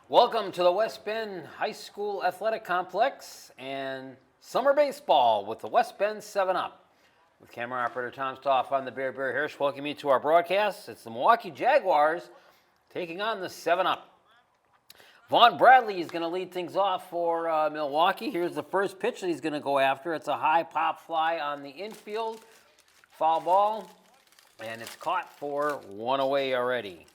Welcome to the West Bend High School Athletic Complex and summer baseball with the West Bend 7-Up. With camera operator Tom Stoff, I'm the Bear Hirsch. Welcome you to our broadcast. It's the Milwaukee Jaguars taking on the 7-Up. Vaughn Bradley is going to lead things off for Milwaukee. Here's the first pitch that he's going to go after. It's a high pop fly on the infield. Foul ball, and it's caught for one away already.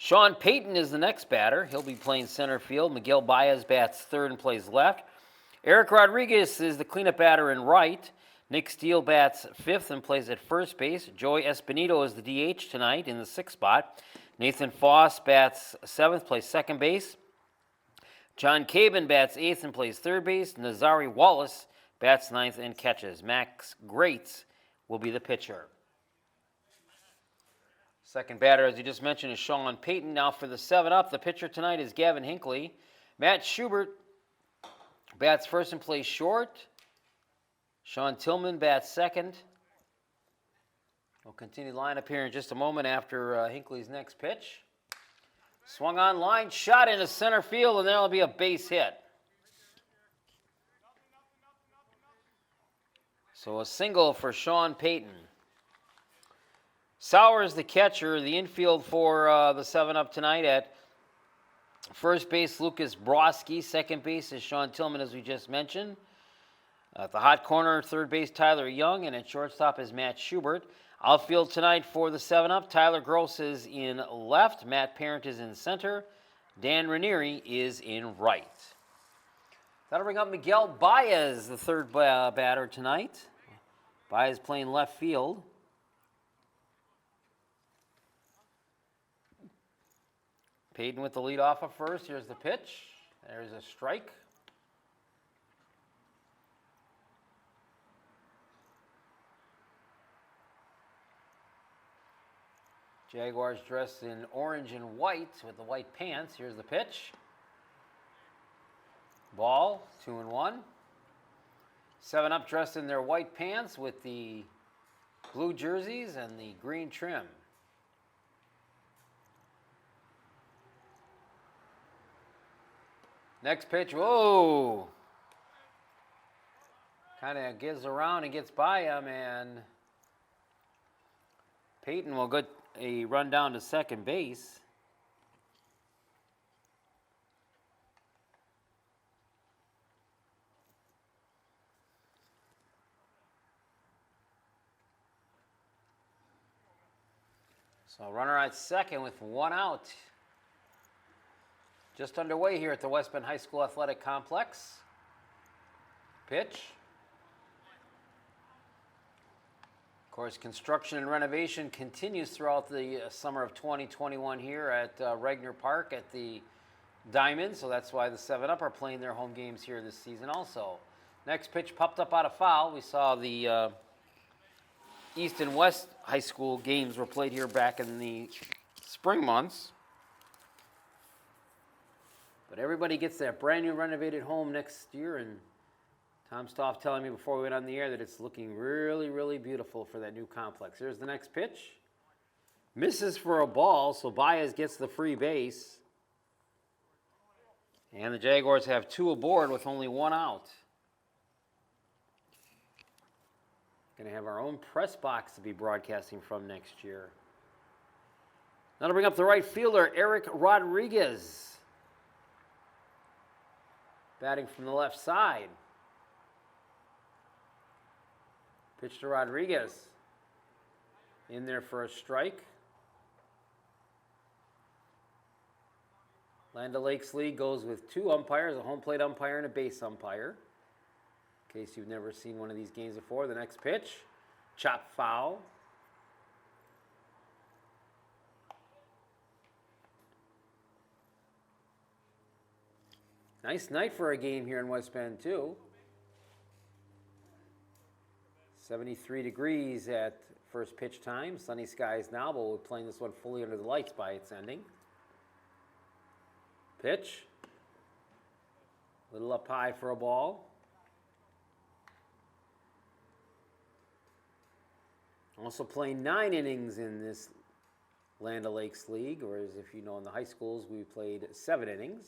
Sean Payton is the next batter. He'll be playing center field. Miguel Baez bats third and plays left. Eric Rodriguez is the cleanup batter in right. Nick Steele bats fifth and plays at first base. Joey Espinito is the DH tonight in the sixth spot. Nathan Foss bats seventh, plays second base. John Cabin bats eighth and plays third base. Nazari Wallace bats ninth and catches. Max Greats will be the pitcher. Second batter, as you just mentioned, is Sean Payton. Now for the 7-Up, the pitcher tonight is Gavin Hinckley. Matt Schubert bats first and plays short. Sean Tillman bats second. We'll continue the lineup here in just a moment after Hinckley's next pitch. Swung on line, shot into center field, and there'll be a base hit. So a single for Sean Payton. Sowers, the catcher, the infield for the 7-Up tonight. At first base, Lucas Broski. Second base is Sean Tillman, as we just mentioned. At the hot corner, third base, Tyler Young. And at shortstop is Matt Schubert. Outfield tonight for the 7-Up, Tyler Gross is in left. Matt Parent is in center. Dan Ranieri is in right. That'll bring up Miguel Baez, the third batter tonight. Baez playing left field. Payton with the lead off of first. Here's the pitch. There's a strike. Jaguars dressed in orange and white with the white pants. Here's the pitch. Ball, 2-1. 7-Up dressed in their white pants with the blue jerseys and the green trim. Next pitch, whoa! Kind of gives around and gets by him, and Payton will get a run down to second base. So runner at second with one out. Just underway here at the West Bend High School Athletic Complex. Pitch. Of course, construction and renovation continues throughout the summer of 2021 here at Regner Park at the Diamond, so that's why the 7-Up are playing their home games here this season also. Next pitch popped up out of foul. We saw the East and West High School games were played here back in the spring months. But everybody gets that brand new renovated home next year, and Tom Stoff telling me before we went on the air that it's looking really, really beautiful for that new complex. Here's the next pitch. Misses for a ball, so Baez gets the free base. And the Jaguars have two aboard with only one out. Going to have our own press box to be broadcasting from next year. Now to bring up the right fielder, Eric Rodriguez. Batting from the left side. Pitch to Rodriguez. In there for a strike. Land O'Lakes League goes with two umpires, a home plate umpire and a base umpire. In case you've never seen one of these games before. The next pitch, chop foul. Nice night for a game here in West Bend, too. 73 degrees at first pitch time. Sunny skies now, but we're playing this one fully under the lights by its ending. Pitch. Little up high for a ball. Also playing 9 innings in this Land O'Lakes League, or as if you know in the high schools, we played 7 innings.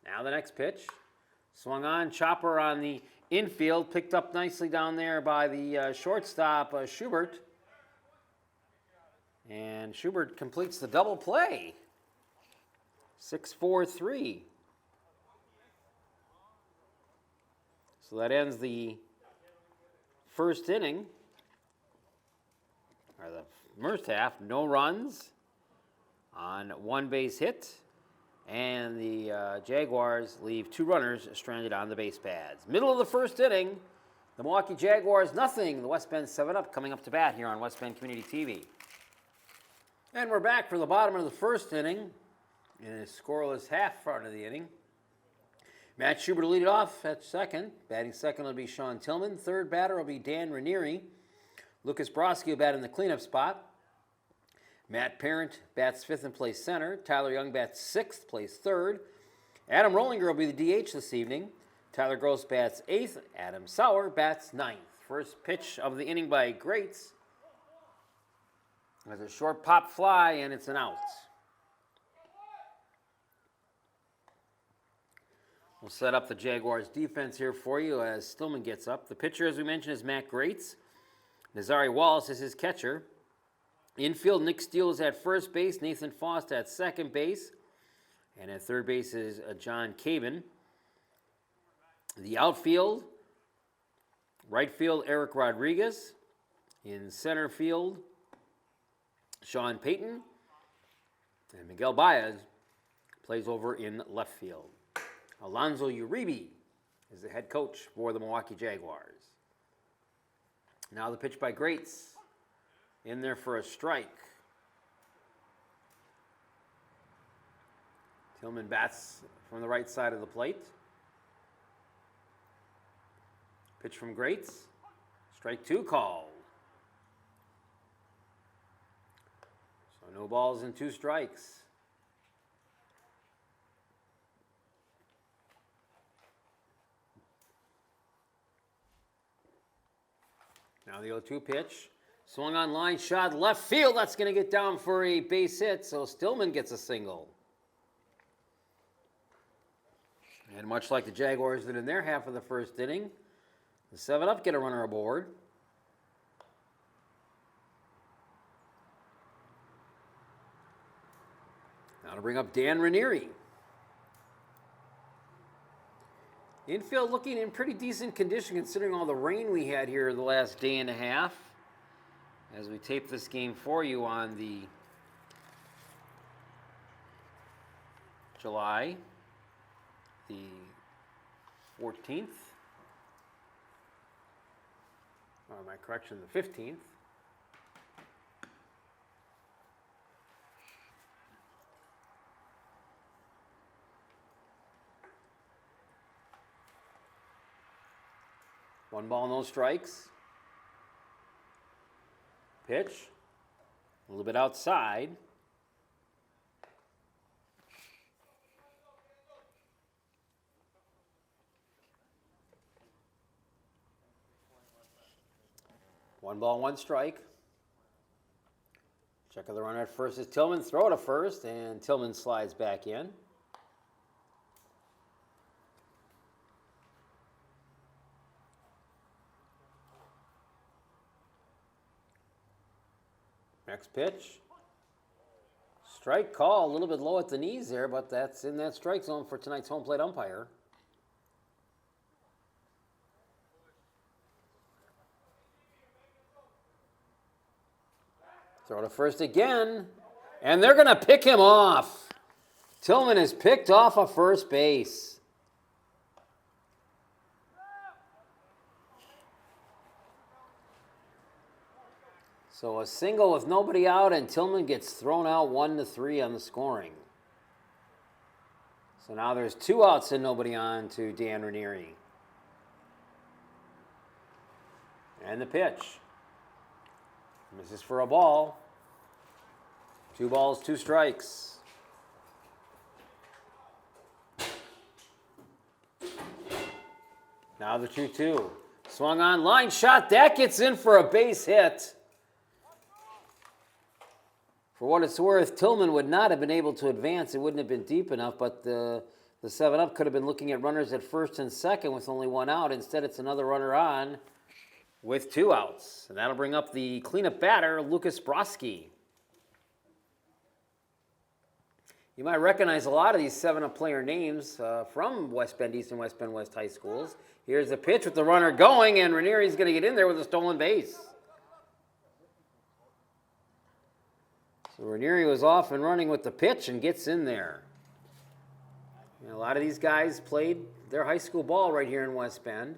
Now the next pitch. Swung on, chopper on the infield, picked up nicely down there by the shortstop, Schubert. And Schubert completes the double play. 6-4-3. So that ends the first inning, or the first half. No runs on 1 base hit. And the Jaguars leave 2 runners stranded on the base pads. Middle of the first inning, the Milwaukee Jaguars, nothing. The West Bend 7-Up coming up to bat here on West Bend Community TV. And we're back for the bottom of the first inning in a scoreless half front of the inning. Matt Schubert will lead it off at second. Batting second will be Sean Tillman. Third batter will be Dan Ranieri. Lucas Broski will bat in the cleanup spot. Matt Parent bats 5th and plays center. Tyler Young bats 6th, plays 3rd. Adam Rollinger will be the DH this evening. Tyler Gross bats 8th. Adam Sauer bats 9th. First pitch of the inning by Greats. There's a short pop fly, and it's an out. We'll set up the Jaguars defense here for you as Stillman gets up. The pitcher, as we mentioned, is Matt Greats. Nazari Wallace is his catcher. Infield, Nick Steele is at first base. Nathan Faust at second base. And at third base is John Cabin. The outfield, right field, Eric Rodriguez. In center field, Sean Payton. And Miguel Baez plays over in left field. Alonzo Uribe is the head coach for the Milwaukee Jaguars. Now the pitch by Greats. In there for a strike. Tillman bats from the right side of the plate. Pitch from Greats. Strike 2 called. So no balls and 2 strikes. Now the 0-2 pitch. Swung on line, shot left field. That's going to get down for a base hit, so Stillman gets a single. And much like the Jaguars did in their half of the first inning, the 7-Up get a runner aboard. Now to bring up Dan Ranieri. Infield looking in pretty decent condition considering all the rain we had here the last day and a half. As we tape this game for you on the July the 14th. Or my correction, the 15th. One ball, no strikes. Pitch, a little bit outside. One ball, 1 strike. Check of the runner at first is Tillman. Throw to first, and Tillman slides back in. Next pitch. Strike call, a little bit low at the knees there, but that's in that strike zone for tonight's home plate umpire. Throw to first again, and they're going to pick him off. Tillman is picked off of first base. So a single with nobody out, and Tillman gets thrown out 1-3 on the scoring. So now there's 2 outs and nobody on to Dan Ranieri. And the pitch. Misses for a ball. 2 balls, 2 strikes. Now the 2-2. Swung on, line shot. That gets in for a base hit. For what it's worth, Tillman would not have been able to advance. It wouldn't have been deep enough, but the 7-up could have been looking at runners at first and second with only one out. Instead, it's another runner on with 2 outs. And that'll bring up the cleanup batter, Lucas Broski. You might recognize a lot of these 7-up player names from West Bend East and West Bend West high schools. Here's the pitch with the runner going, and Ranieri's going to get in there with a stolen base. So Ranieri was off and running with the pitch and gets in there. You know, a lot of these guys played their high school ball right here in West Bend.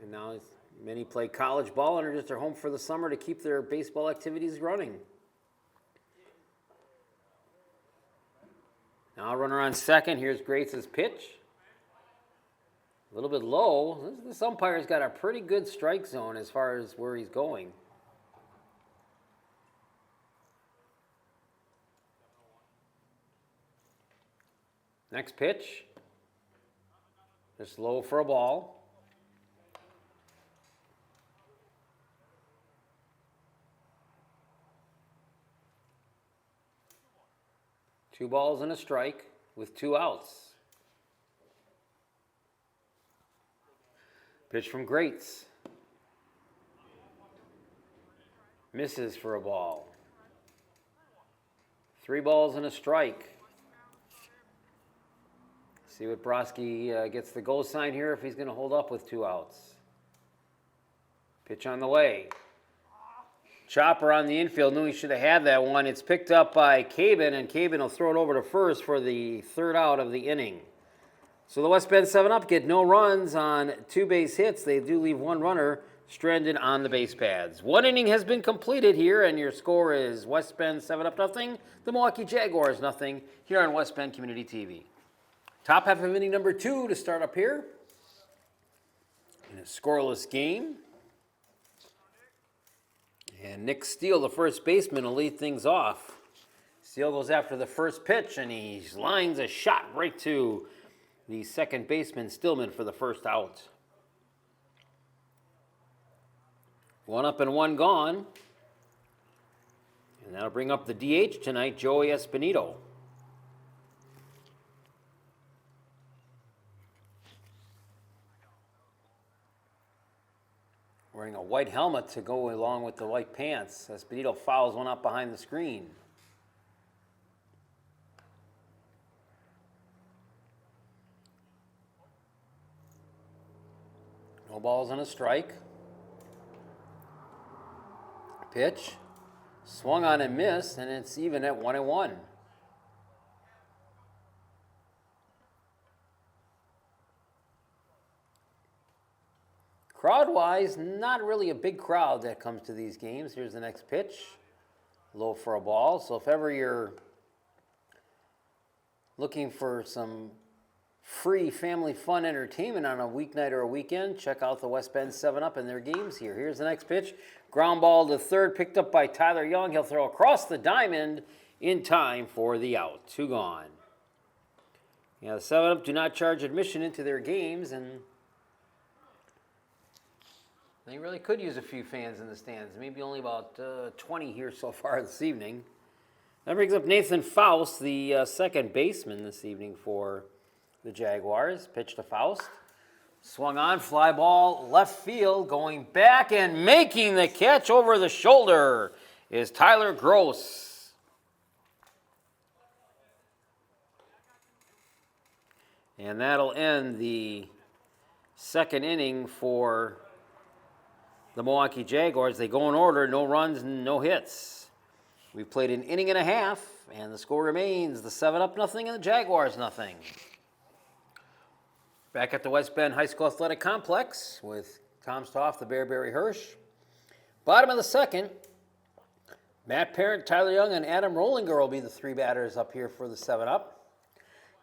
And now many play college ball and are just at home for the summer to keep their baseball activities running. Now runner on second. Here's Grates' pitch. A little bit low. This umpire's got a pretty good strike zone as far as where he's going. Next pitch. Just low for a ball. Two balls and a strike with 2 outs. Pitch from Grates. Misses for a ball. 3 balls and a strike. See what Broski gets the go sign here if he's going to hold up with 2 outs. Pitch on the way. Chopper on the infield, knew he should have had that one. It's picked up by Cabin, and Cabin will throw it over to first for the 3rd out of the inning. So the West Bend 7-up get no runs on 2 base hits. They do leave 1 runner stranded on the base pads. 1 inning has been completed here, and your score is West Bend 7-up nothing, the Milwaukee Jaguars nothing, here on West Bend Community TV. Top half of inning number 2 to start up here in a scoreless game. And Nick Steele, the first baseman, will lead things off. Steele goes after the first pitch, and he lines a shot right to the second baseman, Stillman, for the 1st out. 1 up and 1 gone. And that'll bring up the DH tonight, Joey Espinito. Wearing a white helmet to go along with the white pants. Espinito fouls one up behind the screen. No balls and a strike. Pitch. Swung on and missed, and it's even at 1-1. Crowd-wise, not really a big crowd that comes to these games. Here's the next pitch. Low for a ball. So if ever you're looking for some free family fun entertainment on a weeknight or a weekend, check out the West Bend 7-up and their games here. Here's the next pitch. Ground ball to third, picked up by Tyler Young. He'll throw across the diamond in time for the out. 2 gone. Yeah, the 7-up do not charge admission into their games, and they really could use a few fans in the stands. Maybe only about 20 here so far this evening. That brings up Nathan Faust, the second baseman this evening for the Jaguars. Pitch to Faust. Swung on, fly ball, left field, going back and making the catch over the shoulder is Tyler Gross. And that'll end the 2nd inning for the Milwaukee Jaguars. They go in order, no runs, no hits. We've played an inning and a half, and the score remains the 7-up nothing and the Jaguars nothing. Back at the West Bend High School Athletic Complex with Tom Stoff, the Bearberry Hirsch. Bottom of the 2nd, Matt Parent, Tyler Young, and Adam Rollinger will be the 3 batters up here for the 7-up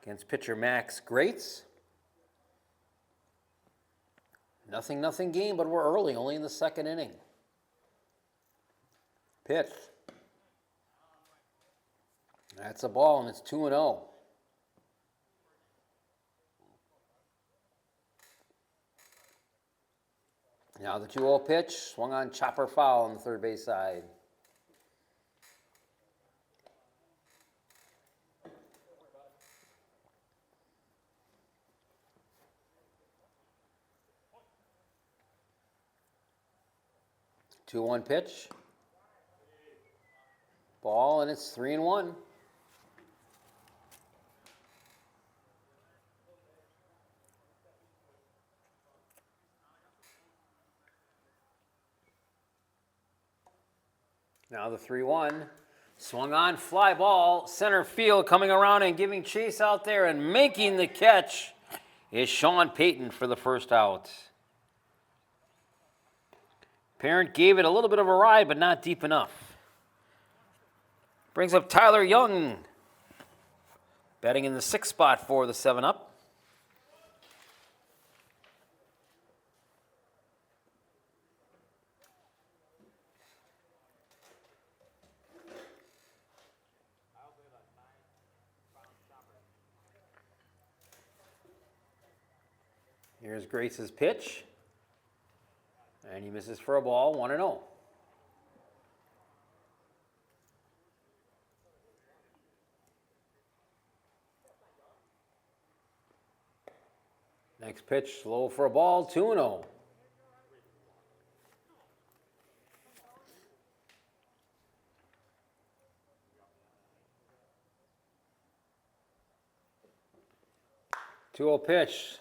against pitcher Max Grates. Nothing game, but we're early, only in the 2nd inning. Pitch. That's a ball, and it's 2-0. Now the 2-0 pitch, swung on, chopper foul on the third base side. Two one pitch. Ball, and it's 3-1. Now the 3-1. Swung on, fly ball, center field, coming around and giving chase out there and making the catch is Sean Payton for the first out. Parent gave it a little bit of a ride, but not deep enough. Brings up Tyler Young, batting in the 6th spot for the 7-up. Here's Grace's pitch. And he misses for a ball, 1-0. Next pitch, low for a ball, 2-0. Two-zero pitch.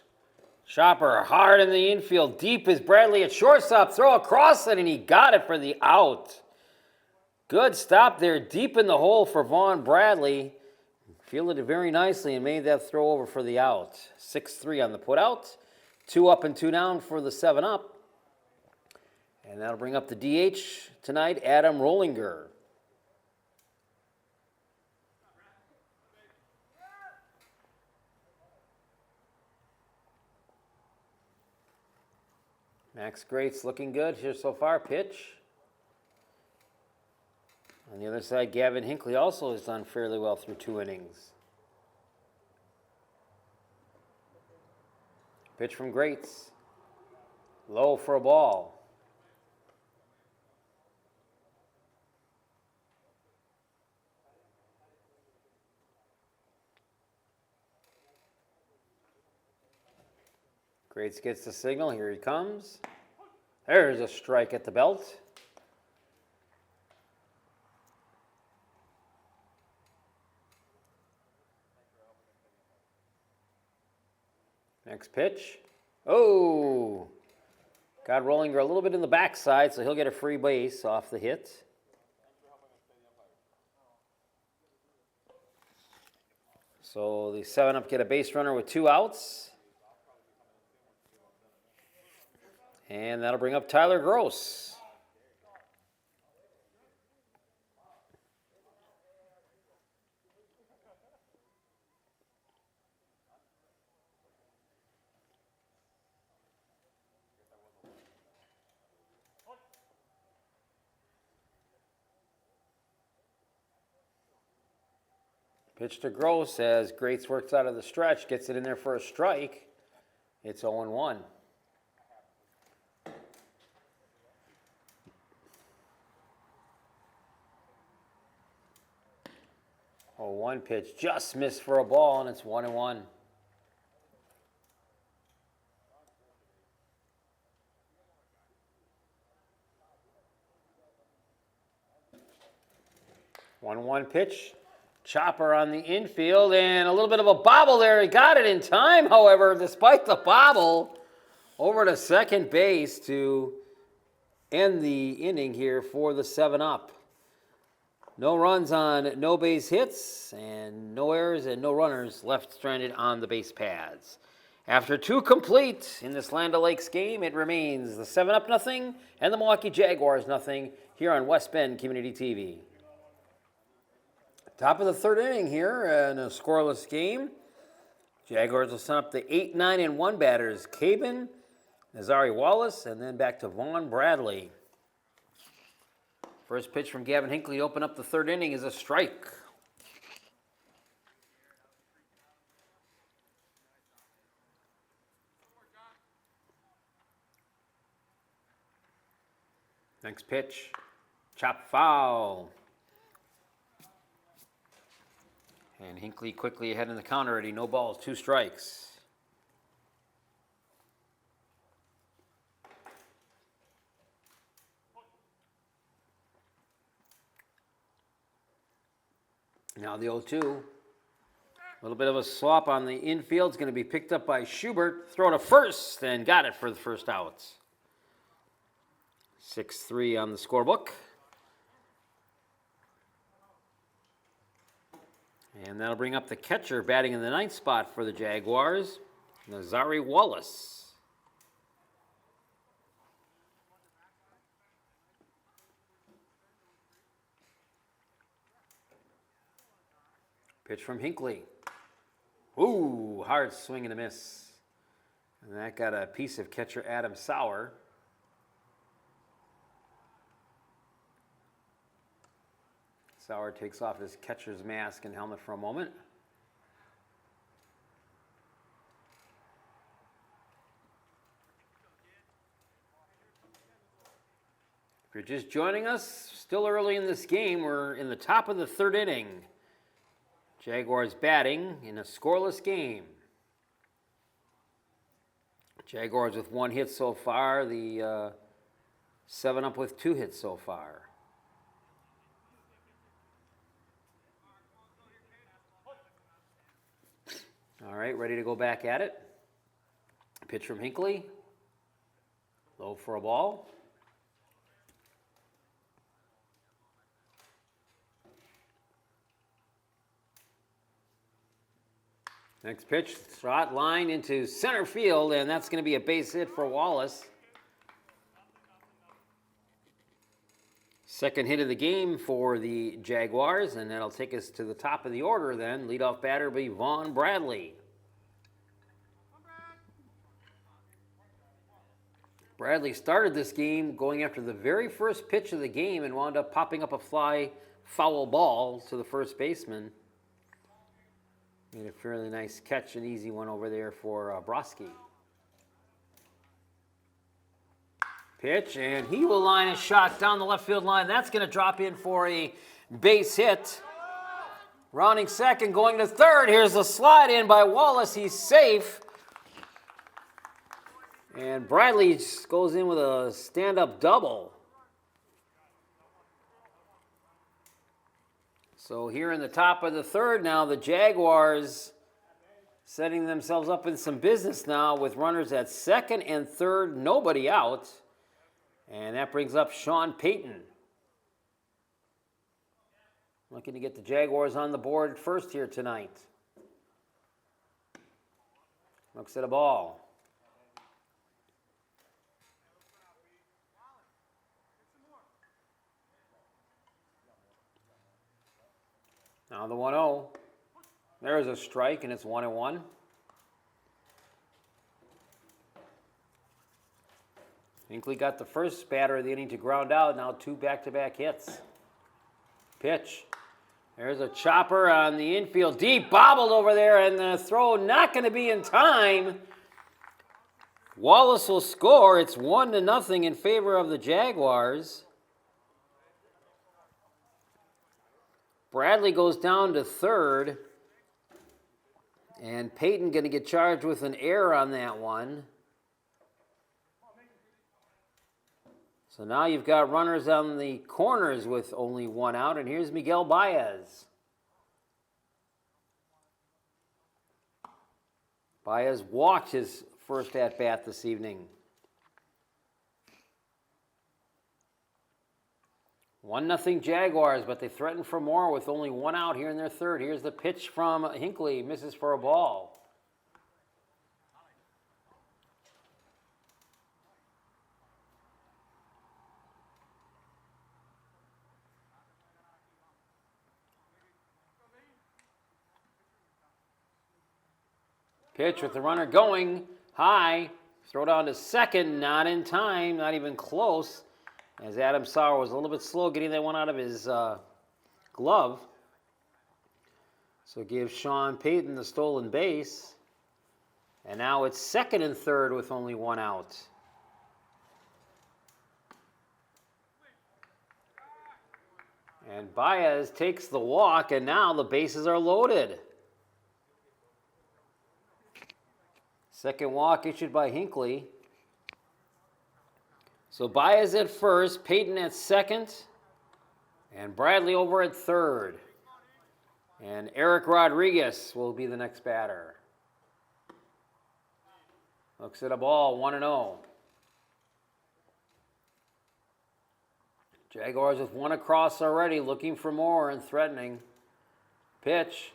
Chopper hard in the infield. Deep is Bradley at shortstop. Throw across it, and he got it for the out. Good stop there, deep in the hole for Vaughn Bradley. Fielded it very nicely and made that throw over for the out. 6-3 on the putout. 2 up and 2 down for the 7-up. And that'll bring up the DH tonight, Adam Rollinger. Max Greats looking good here so far. Pitch. On the other side, Gavin Hinckley also has done fairly well through 2 innings. Pitch from Greats. Low for a ball. Greats gets the signal. Here he comes. There's a strike at the belt. Next pitch. Oh! Got Rollinger a little bit in the backside, so he'll get a free base off the hit. So the 7-up get a base runner with 2 outs. And that'll bring up Tyler Gross. Pitch to Gross as Greats works out of the stretch, gets it in there for a strike. It's 0-1. 0-1 pitch, just missed for a ball, and it's 1-1. One pitch, chopper on the infield, and a little bit of a bobble there. He got it in time, however, despite the bobble, over to second base to end the inning here for the 7-up. No runs on no base hits, and no errors and no runners left stranded on the base pads. After 2 complete in this Land O'Lakes game, it remains the 7-up nothing and the Milwaukee Jaguars nothing here on West Bend Community TV. Top of the 3rd inning here in a scoreless game. Jaguars will send up the 8, 9, and 1 batters. Cabin, Nazari Wallace, and then back to Vaughn Bradley. First pitch from Gavin Hinckley to open up the 3rd inning is a strike. Next pitch, chop foul. And Hinckley quickly ahead in the counter already. No balls, 2 strikes. Now the 0-2. A little bit of a swap on the infield. It's going to be picked up by Schubert. Throw to first and got it for the first out. 6-3 on the scorebook. And that'll bring up the catcher batting in the 9th spot for the Jaguars, Nazari Wallace. Pitch from Hinckley. Ooh, hard swing and a miss. And that got a piece of catcher Adam Sauer. Sauer takes off his catcher's mask and helmet for a moment. If you're just joining us, still early in this game, we're in the top of the 3rd inning. Jaguars batting in a scoreless game. Jaguars with 1 hit so far, the 7-up with 2 hits so far. All right, ready to go back at it. Pitch from Hinckley. Low for a ball. Next pitch, shot line into center field, and that's going to be a base hit for Wallace. Second hit of the game for the Jaguars, and that'll take us to the top of the order then. Leadoff batter will be Vaughn Bradley. Bradley started this game going after the very first pitch of the game and wound up popping up a fly foul ball to the first baseman. Made a fairly nice catch, an easy one over there for Broski. Pitch, and he will line a shot down the left field line. That's going to drop in for a base hit. Rounding second, going to third. Here's a slide in by Wallace. He's safe. And Bradley goes in with a stand-up double. So here in the top of the 3rd now, the Jaguars setting themselves up in some business now with runners at 2nd and 3rd, nobody out. And that brings up Sean Payton. Looking to get the Jaguars on the board first here tonight. Looks at a ball. Now the 1-0. There's a strike, and it's 1-1. Hinckley got the first batter of the inning to ground out. Now 2 back-to-back hits. Pitch. There's a chopper on the infield. Deep, bobbled over there, and the throw not going to be in time. Wallace will score. It's 1-0 in favor of the Jaguars. Bradley goes down to 3rd, and Payton going to get charged with an error on that one. So now you've got runners on the corners with only 1 out, and here's Miguel Baez. Baez walked his first at-bat this evening. 1-0 Jaguars, but they threaten for more with only 1 out here in their 3rd. Here's the pitch from Hinckley, misses for a ball. Pitch with the runner going high. Throw down to 2nd, not in time, not even close. As Adam Sauer was a little bit slow getting that one out of his glove. So gives Sean Payton the stolen base. And now it's 2nd and 3rd with only 1 out. And Baez takes the walk, and now the bases are loaded. Second walk issued by Hinckley. So Baez at first, Payton at second, and Bradley over at third. And Eric Rodriguez will be the next batter. Looks at a ball, 1-0. Jaguars with one across already, looking for more and threatening. Pitch.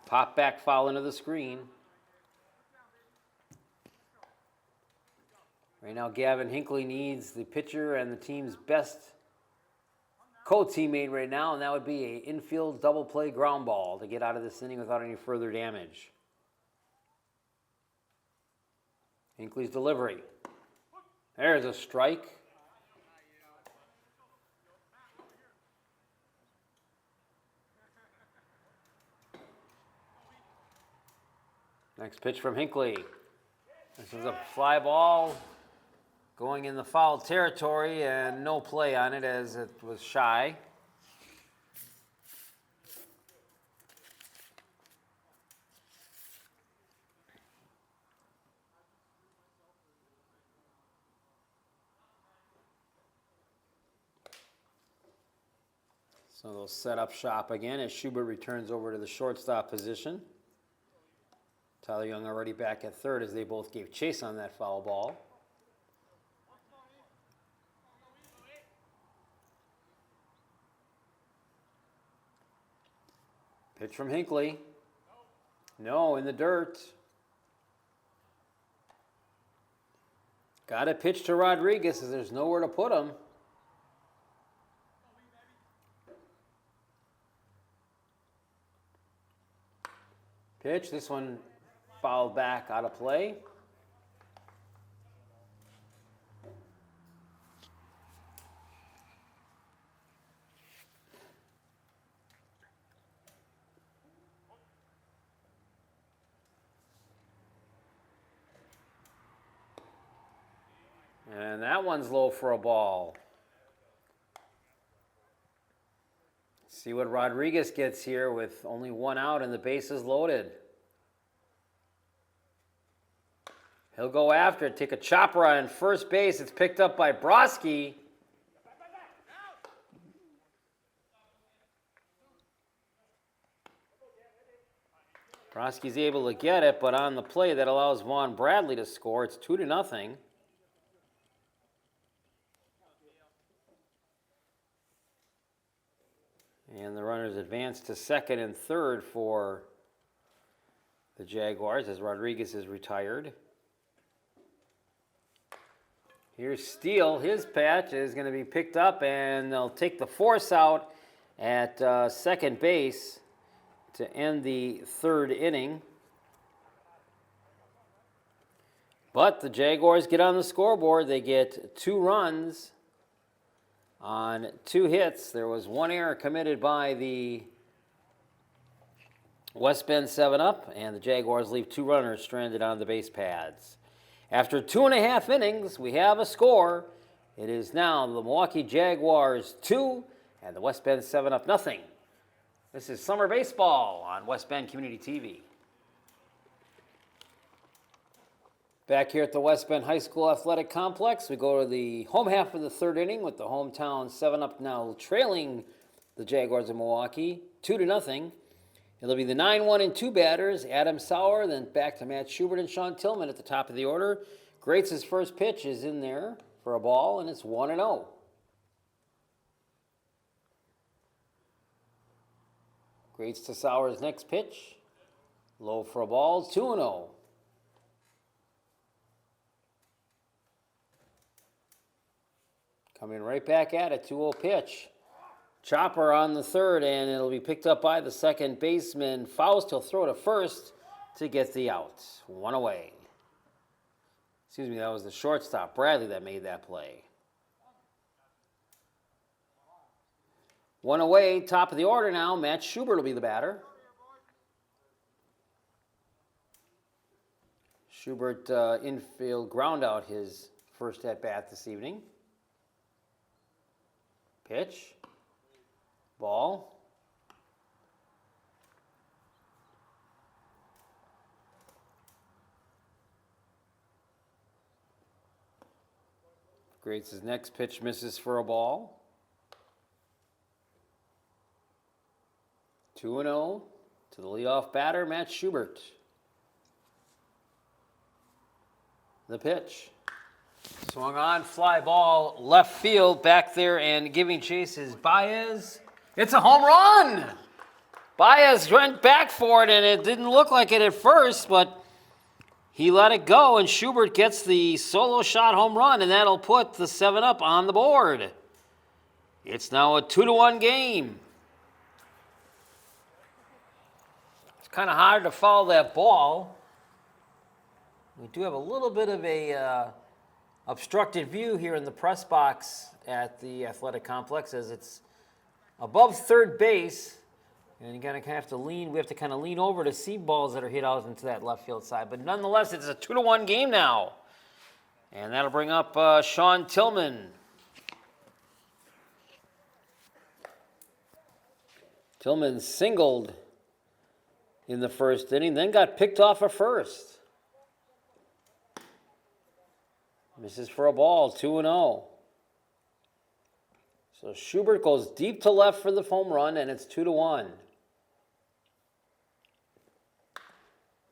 Pop back foul into the screen. Right now, Gavin Hinckley needs the pitcher and the team's best co-teammate right now, and that would be an infield double play ground ball to get out of this inning without any further damage. Hinckley's delivery. There's a strike. Next pitch from Hinckley. This is a fly ball going in the foul territory, and no play on it as it was shy. So they'll set up shop again as Schubert returns over to the shortstop position. Tyler Young already back at third as they both gave chase on that foul ball. Pitch from Hinckley. No, in the dirt. Got a pitch to Rodriguez as there's nowhere to put him. Pitch, this one fouled back out of play. And that one's low for a ball. See what Rodriguez gets here with only one out and the bases loaded. He'll go after it, take a chopper on first base. It's picked up by Broski. Broski's able to get it, but on the play that allows Vaughn Bradley to score. It's 2-0. And the runners advance to second and third for the Jaguars as Rodriguez is retired. Here's Steele. His patch is going to be picked up, and they'll take the force out at second base to end the third inning. But the Jaguars get on the scoreboard. They get 2 runs on 2 hits. There was 1 error committed by the West Bend 7-Up, and the Jaguars leave 2 runners stranded on the base pads. After 2.5 innings, we have a score. It is now the Milwaukee Jaguars 2 and the West Bend 7-Up nothing. This is Summer Baseball on West Bend Community TV. Back here at the West Bend High School Athletic Complex, we go to the home half of the third inning with the hometown 7-Up now trailing the Jaguars of Milwaukee 2-0. It'll be the 9-1 and 2 batters, Adam Sauer, then back to Matt Schubert and Sean Tillman at the top of the order. Greats' first pitch is in there for a ball, and it's 1-0. Greats to Sauer's next pitch. Low for a ball, 2-0. Coming right back at it, 2-0 pitch. Chopper on the third, and it'll be picked up by the second baseman, Faust. He'll throw to first to get the out. 1 away. Excuse me, that was the shortstop, Bradley, that made that play. 1 away, top of the order now. Matt Schubert will be the batter. Schubert infield ground out his first at bat this evening. Pitch. ball. Grates' next pitch misses for a ball. 2-0 to the leadoff batter, Matt Schubert. The pitch. Swung on, fly ball, left field back there, and giving chase is Baez. It's a home run! Baez went back for it, and it didn't look like it at first, but he let it go, and Schubert gets the solo shot home run, and that'll put the 7-up on the board. It's now a 2-1 game. It's kind of hard to follow that ball. We do have a little bit of a obstructed view here in the press box at the athletic complex, as it's above third base. And you're going to have to lean. We have to kind of lean over to see balls that are hit out into that left field side. But nonetheless, it's a 2-1 game now. And that'll bring up Sean Tillman. Tillman singled in the first inning, then got picked off at first. Misses for a ball, 2-0. So Schubert goes deep to left for the home run, and it's 2-1.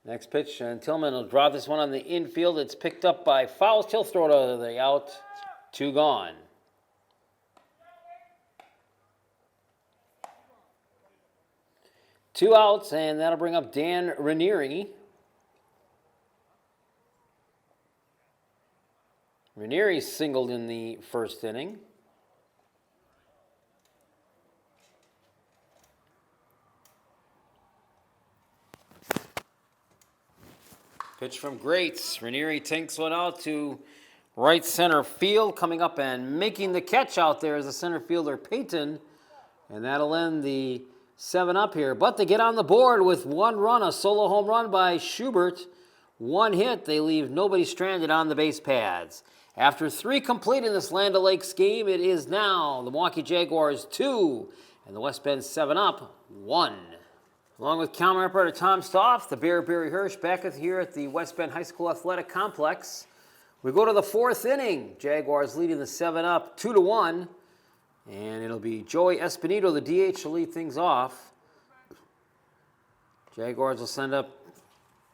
Next pitch, and Tillman will drop this one on the infield. It's picked up by Fowles. He'll throw it over the out. 2 gone. Two outs, and that'll bring up Dan Ranieri. Ranieri singled in the first inning. Pitch from Grates. Ranieri takes one out to right center field. Coming up and making the catch out there is the center fielder Payton. And that'll end the 7-up here. But they get on the board with 1 run, a solo home run by Schubert. 1 hit. They leave nobody stranded on the base pads. After 3 complete in this Land O'Lakes game, it is now the Milwaukee Jaguars 2 and the West Bend 7-up 1. Along with camera operator Tom Stoff, the Bear Barry Hirsch back here at the West Bend High School Athletic Complex. We go to the 4th inning. Jaguars leading the 7-up 2-1. And it'll be Joey Espinito, the DH, to lead things off. Jaguars will send up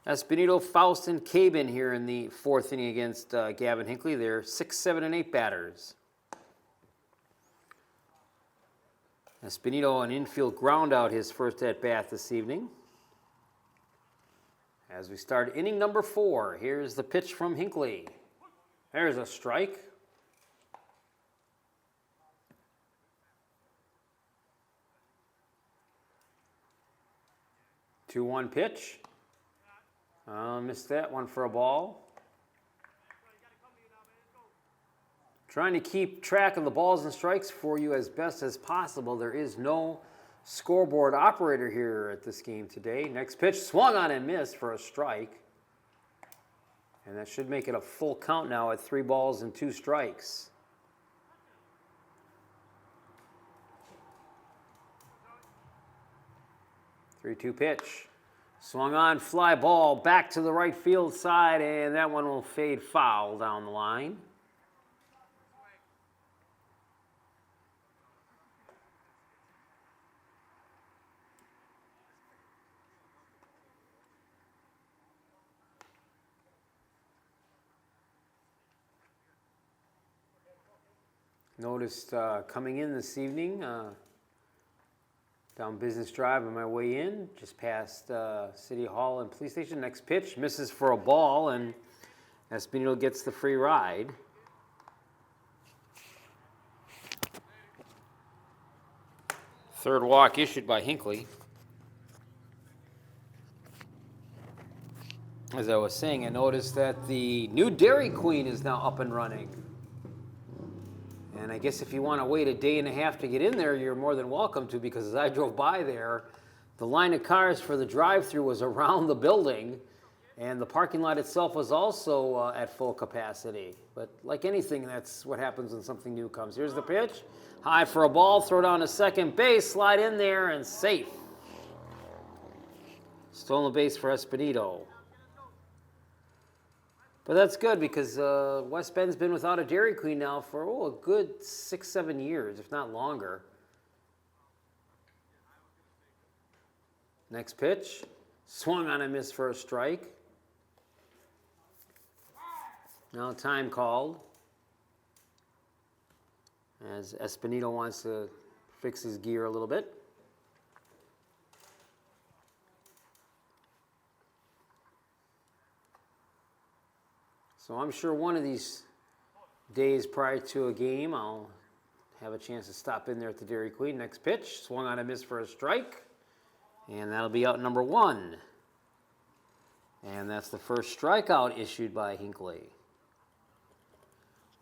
Espinito, Faust, and Cabin here in the 4th inning against Gavin Hinckley. They're 6, 7, and 8 batters. Espinito, an infield ground out, his first at-bat this evening. As we start inning number 4, here's the pitch from Hinckley. There's a strike. Two 2-1 pitch. Missed that one for a ball. Trying to keep track of the balls and strikes for you as best as possible. There is no scoreboard operator here at this game today. Next pitch swung on and missed for a strike. And that should make it a full count now at 3 balls and 2 strikes. Three-two pitch. Swung on, fly ball back to the right field side, and that one will fade foul down the line. Noticed coming in this evening, down Business Drive on my way in, just past City Hall and Police Station. Next pitch, misses for a ball, and Espinito gets the free ride. Third walk issued by Hinckley. As I was saying, I noticed that the new Dairy Queen is now up and running. And I guess if you want to wait a day and a half to get in there, you're more than welcome to, because as I drove by there, the line of cars for the drive-thru was around the building, And the parking lot itself was also at full capacity. But like anything, that's what happens when something new comes. Here's the pitch. High for a ball, throw down to second base, slide in there, and safe. Stolen base for Espinito. But that's good because West Bend's been without a Dairy Queen now for a good 6-7 years, if not longer. Next pitch. Swung on and missed for a strike. Now time called. As Espinito wants to fix his gear a little bit. So I'm sure one of these days prior to a game, I'll have a chance to stop in there at the Dairy Queen. Next pitch, swung on and missed for a strike. And that'll be out number 1. And that's the first strikeout issued by Hinckley.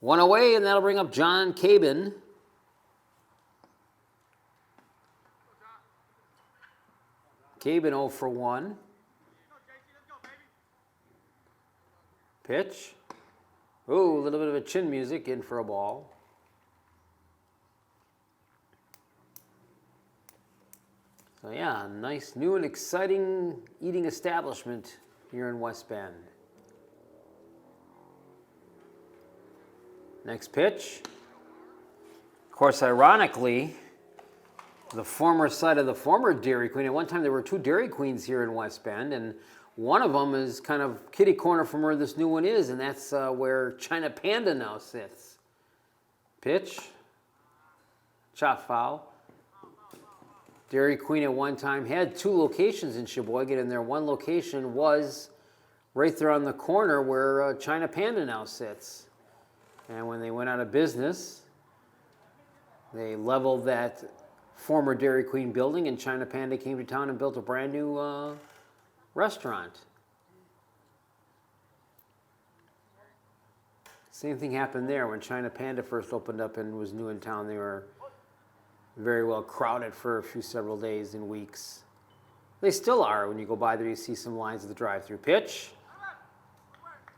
1 away, and that'll bring up John Cabin. Cabin 0 for 1. Pitch. Ooh, a little bit of a chin music, in for a ball. So yeah, nice new and exciting eating establishment here in West Bend. Next pitch. Of course, ironically, the former site of the former Dairy Queen. At one time, there were 2 Dairy Queens here in West Bend, and one of them is kind of kitty corner from where this new one is, and that's where China Panda now sits. Pitch. Chop foul. Dairy Queen at one time had 2 locations in Sheboygan, and their one location was right there on the corner where China Panda now sits. And when they went out of business, they leveled that former Dairy Queen building, and China Panda came to town and built a brand new restaurant. Same thing happened there when China Panda first opened up and was new in town. They were very well crowded for several days and weeks. They still are. When you go by there, you see some lines of the drive-through. Pitch.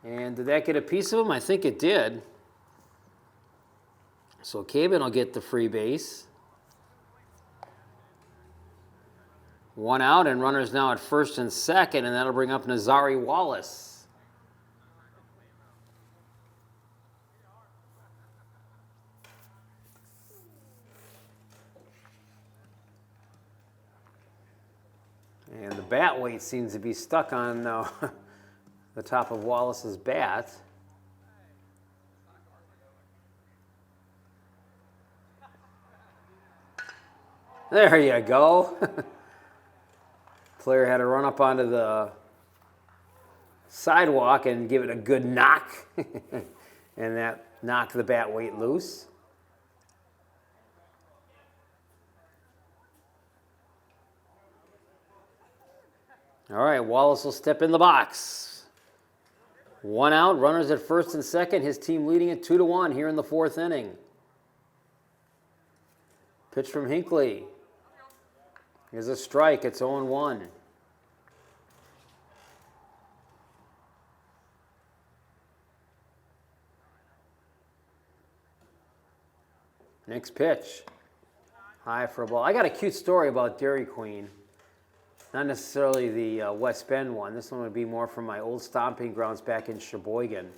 And did that get a piece of them? I think it did. So Cabin will get the free base. 1 out, and runners now at first and second, and that'll bring up Nazari Wallace. And the bat weight seems to be stuck on the top of Wallace's bat. There you go. Player had to run up onto the sidewalk and give it a good knock. And that knocked the bat weight loose. All right, Wallace will step in the box. 1 out, runners at first and second. His team leading it 2-1 here in the 4th inning. Pitch from Hinckley. Here's a strike. It's 0-1. Next pitch. High for a ball. I got a cute story about Dairy Queen. Not necessarily the West Bend one. This one would be more from my old stomping grounds back in Sheboygan.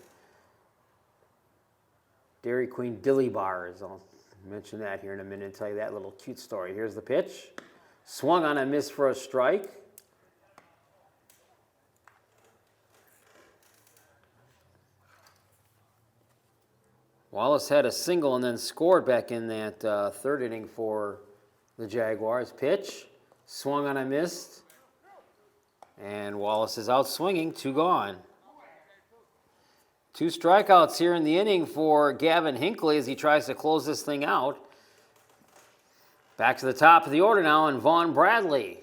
Dairy Queen Dilly Bars. I'll mention that here in a minute and tell you that little cute story. Here's the pitch. Swung on and missed for a strike. Wallace had a single and then scored back in that 3rd inning for the Jaguars. Pitch. Swung on and missed. And Wallace is out swinging. 2 gone. 2 strikeouts here in the inning for Gavin Hinckley as he tries to close this thing out. Back to the top of the order now, and Vaughn Bradley.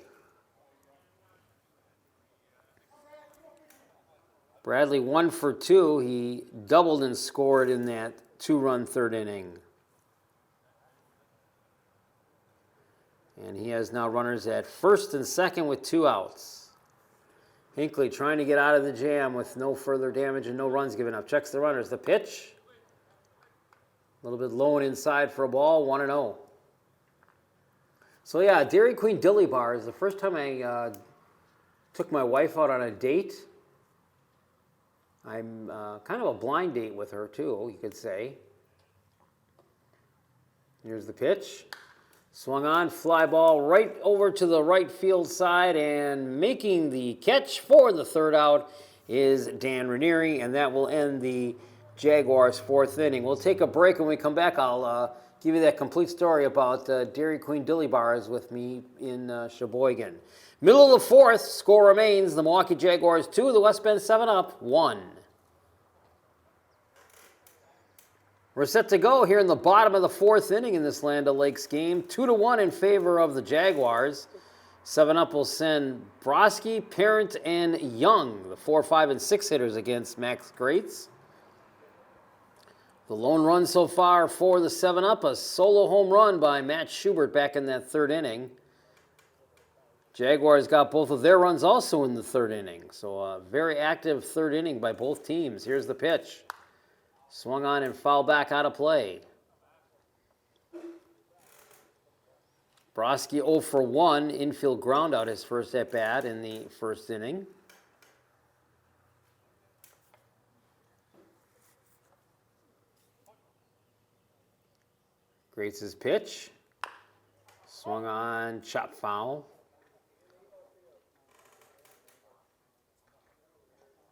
Bradley 1 for 2. He doubled and scored in that 2-run 3rd inning. And he has now runners at first and second with 2 outs. Hinckley trying to get out of the jam with no further damage and no runs given up. Checks the runners. The pitch. A little bit low and inside for a ball. 1-0. So yeah, Dairy Queen Dilly Bar is the first time I took my wife out on a date. I'm kind of a blind date with her too, you could say. Here's the pitch. Swung on, fly ball right over to the right field side, and making the catch for the third out is Dan Ranieri, and that will end the Jaguars' fourth inning. We'll take a break. When we come back, I'll give you that complete story about Dairy Queen Dilly Bars with me in Sheboygan. Middle of the fourth, score remains the Milwaukee Jaguars 2, the West Bend 7-up 1. We're set to go here in the bottom of the fourth inning in this Land O'Lakes game. 2-1 in favor of the Jaguars. 7-up will send Broski, Parent, and Young, the 4, 5, and 6 hitters against Max Greats. The lone run so far for the 7-up, a solo home run by Matt Schubert back in that third inning. Jaguars got both of their runs also in the third inning. So a very active third inning by both teams. Here's the pitch. Swung on and fouled back out of play. Broski 0 for 1, infield ground out his first at bat in the first inning. Greats' pitch. Swung on, chop foul.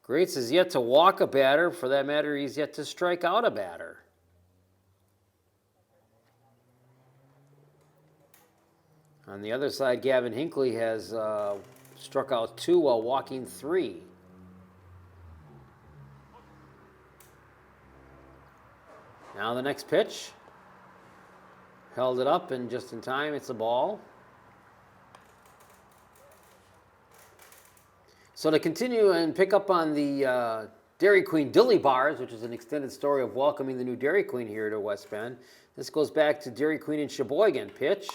Greats is yet to walk a batter. For that matter, he's yet to strike out a batter. On the other side, Gavin Hinckley has struck out 2 while walking 3. Now the next pitch. Held it up, and just in time, it's a ball. So to continue and pick up on the Dairy Queen Dilly Bars, which is an extended story of welcoming the new Dairy Queen here to West Bend. This goes back to Dairy Queen in Sheboygan. Pitch.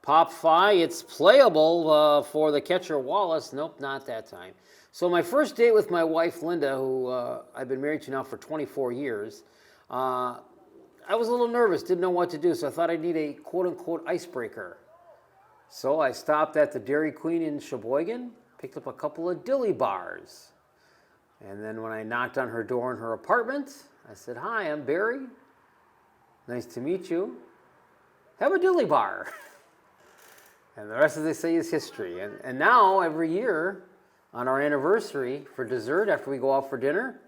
Pop fly. It's playable for the catcher Wallace. Nope, not that time. So my first date with my wife Linda, who I've been married to now for 24 years, I was a little nervous, didn't know what to do, so I thought I'd need a quote-unquote icebreaker. So I stopped at the Dairy Queen in Sheboygan, picked up a couple of Dilly Bars. And then when I knocked on her door in her apartment, I said, "Hi, I'm Barry. Nice to meet you. Have a Dilly Bar." And the rest, as they say, is history. And now, every year, on our anniversary, for dessert, after we go out for dinner,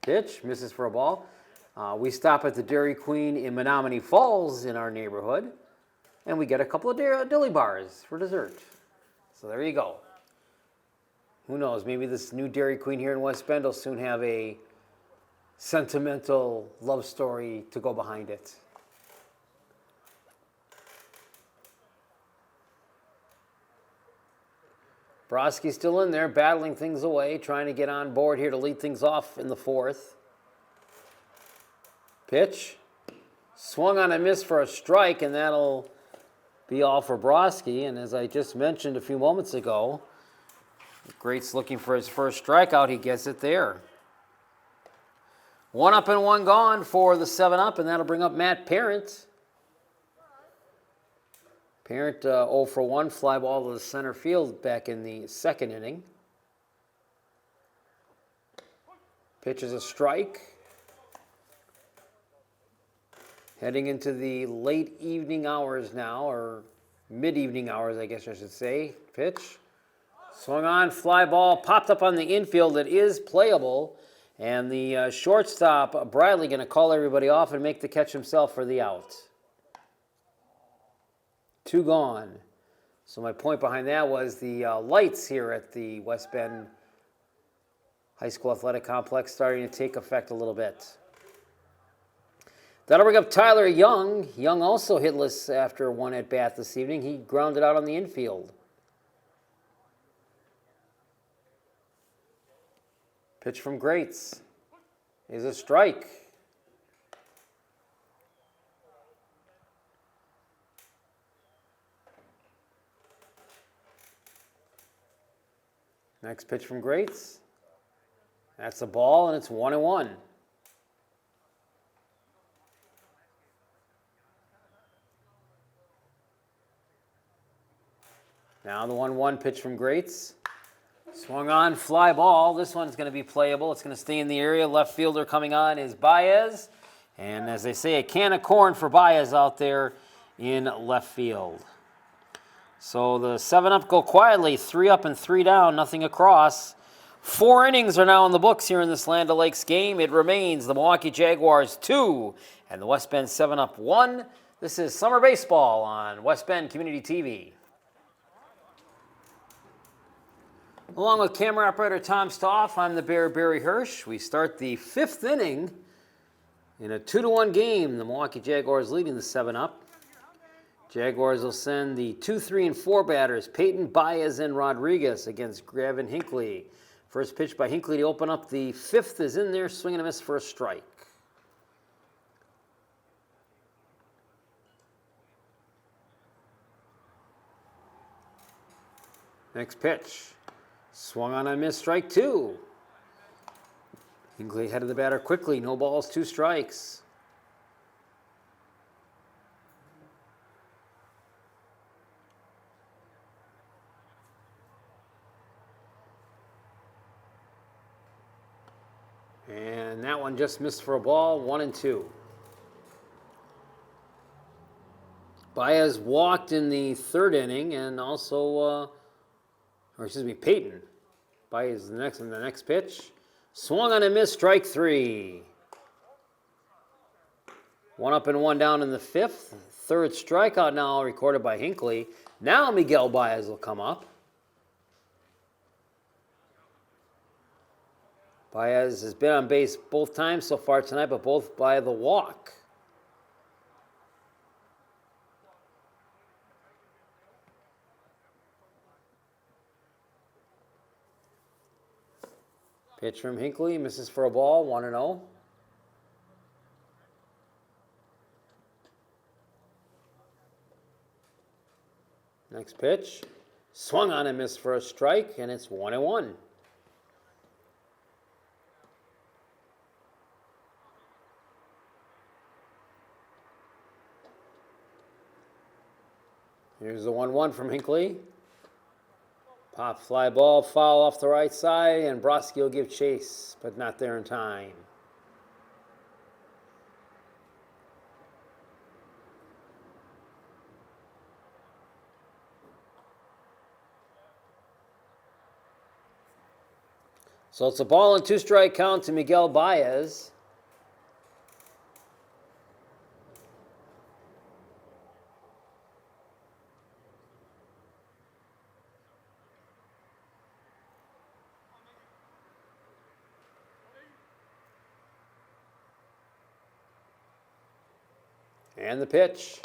pitch, misses for a ball, we stop at the Dairy Queen in Menominee Falls in our neighborhood, and we get a couple of Dilly Bars for dessert. So there you go. Who knows, maybe this new Dairy Queen here in West Bend will soon have a sentimental love story to go behind it. Broski's still in there, battling things away, trying to get on board here to lead things off in the fourth. Pitch. Swung on a miss for a strike, and that'll be all for Broski. And as I just mentioned a few moments ago, Greats looking for his first strikeout. He gets it there. 1 up and 1 gone for the 7-up, and that'll bring up Matt Parent. Parent 0 for 1, fly ball to the center field back in the second inning. Pitch is a strike. Heading into the late evening hours now, or mid-evening hours, I guess I should say. Pitch. Swung on, fly ball, popped up on the infield. It is playable. And the shortstop, Bradley, going to call everybody off and make the catch himself for the out. 2 gone. So my point behind that was the lights here at the West Bend High School Athletic Complex starting to take effect a little bit. That'll bring up Tyler Young. Young also hitless after 1 at-bat this evening. He grounded out on the infield. Pitch from Greats is a strike. Next pitch from Greats. That's a ball, and it's 1-1. Now the 1-1 pitch from Greats. Swung on, fly ball. This one's going to be playable. It's going to stay in the area. Left fielder coming on is Baez. And as they say, a can of corn for Baez out there in left field. So the 7-up go quietly. 3 up and 3 down, nothing across. 4 innings are now in the books here in this Land O'Lakes game. It remains the Milwaukee Jaguars 2 and the West Bend 7-up 1. This is Summer Baseball on West Bend Community TV. Along with camera operator Tom Stoff, I'm the Bear Barry Hirsch. We start the 5th inning in a 2-1 game. The Milwaukee Jaguars leading the 7-up. Jaguars will send the 2, 3, and 4 batters, Peyton, Baez, and Rodriguez against Gavin Hinckley. First pitch by Hinckley to open up the 5th is in there, swing and a miss for a strike. Next pitch. Swung on a miss, strike 2. Hinckley headed the batter quickly, no balls, 2 strikes. And that one just missed for a ball, 1-2. Baez walked in the 3rd inning and also, Peyton. Baez in the next pitch. Swung on a miss, strike 3. 1 up and 1 down in the 5th. 3rd strikeout now recorded by Hinckley. Now Miguel Baez will come up. Baez has been on base both times so far tonight, but both by the walk. Pitch from Hinckley, misses for a ball, 1-0. Next pitch, swung on and missed for a strike, and it's 1-1. Here's the 1-1 from Hinckley. Pop fly ball, foul off the right side, and Broski will give chase, but not there in time. So it's a ball and 2-strike count to Miguel Baez. And the pitch.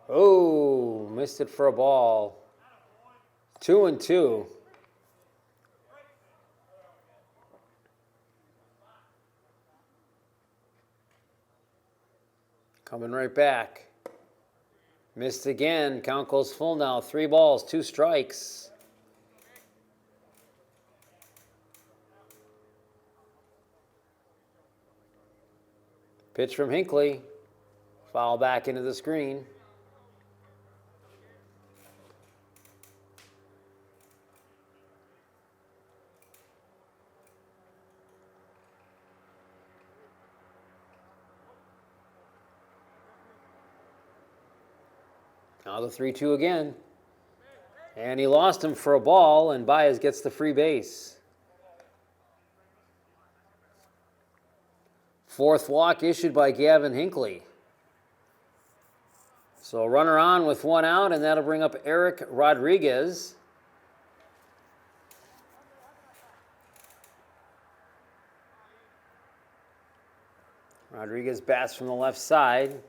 Oh, missed it for a ball. 2-2. Coming right back. Missed again. Count goes full now. 3 balls, 2 strikes. Pitch from Hinckley. Foul back into the screen. Now the 3-2 again. And he lost him for a ball, and Baez gets the free base. 4th walk issued by Gavin Hinckley. So runner on with 1 out, and that'll bring up Eric Rodriguez. Rodriguez bats from the left side,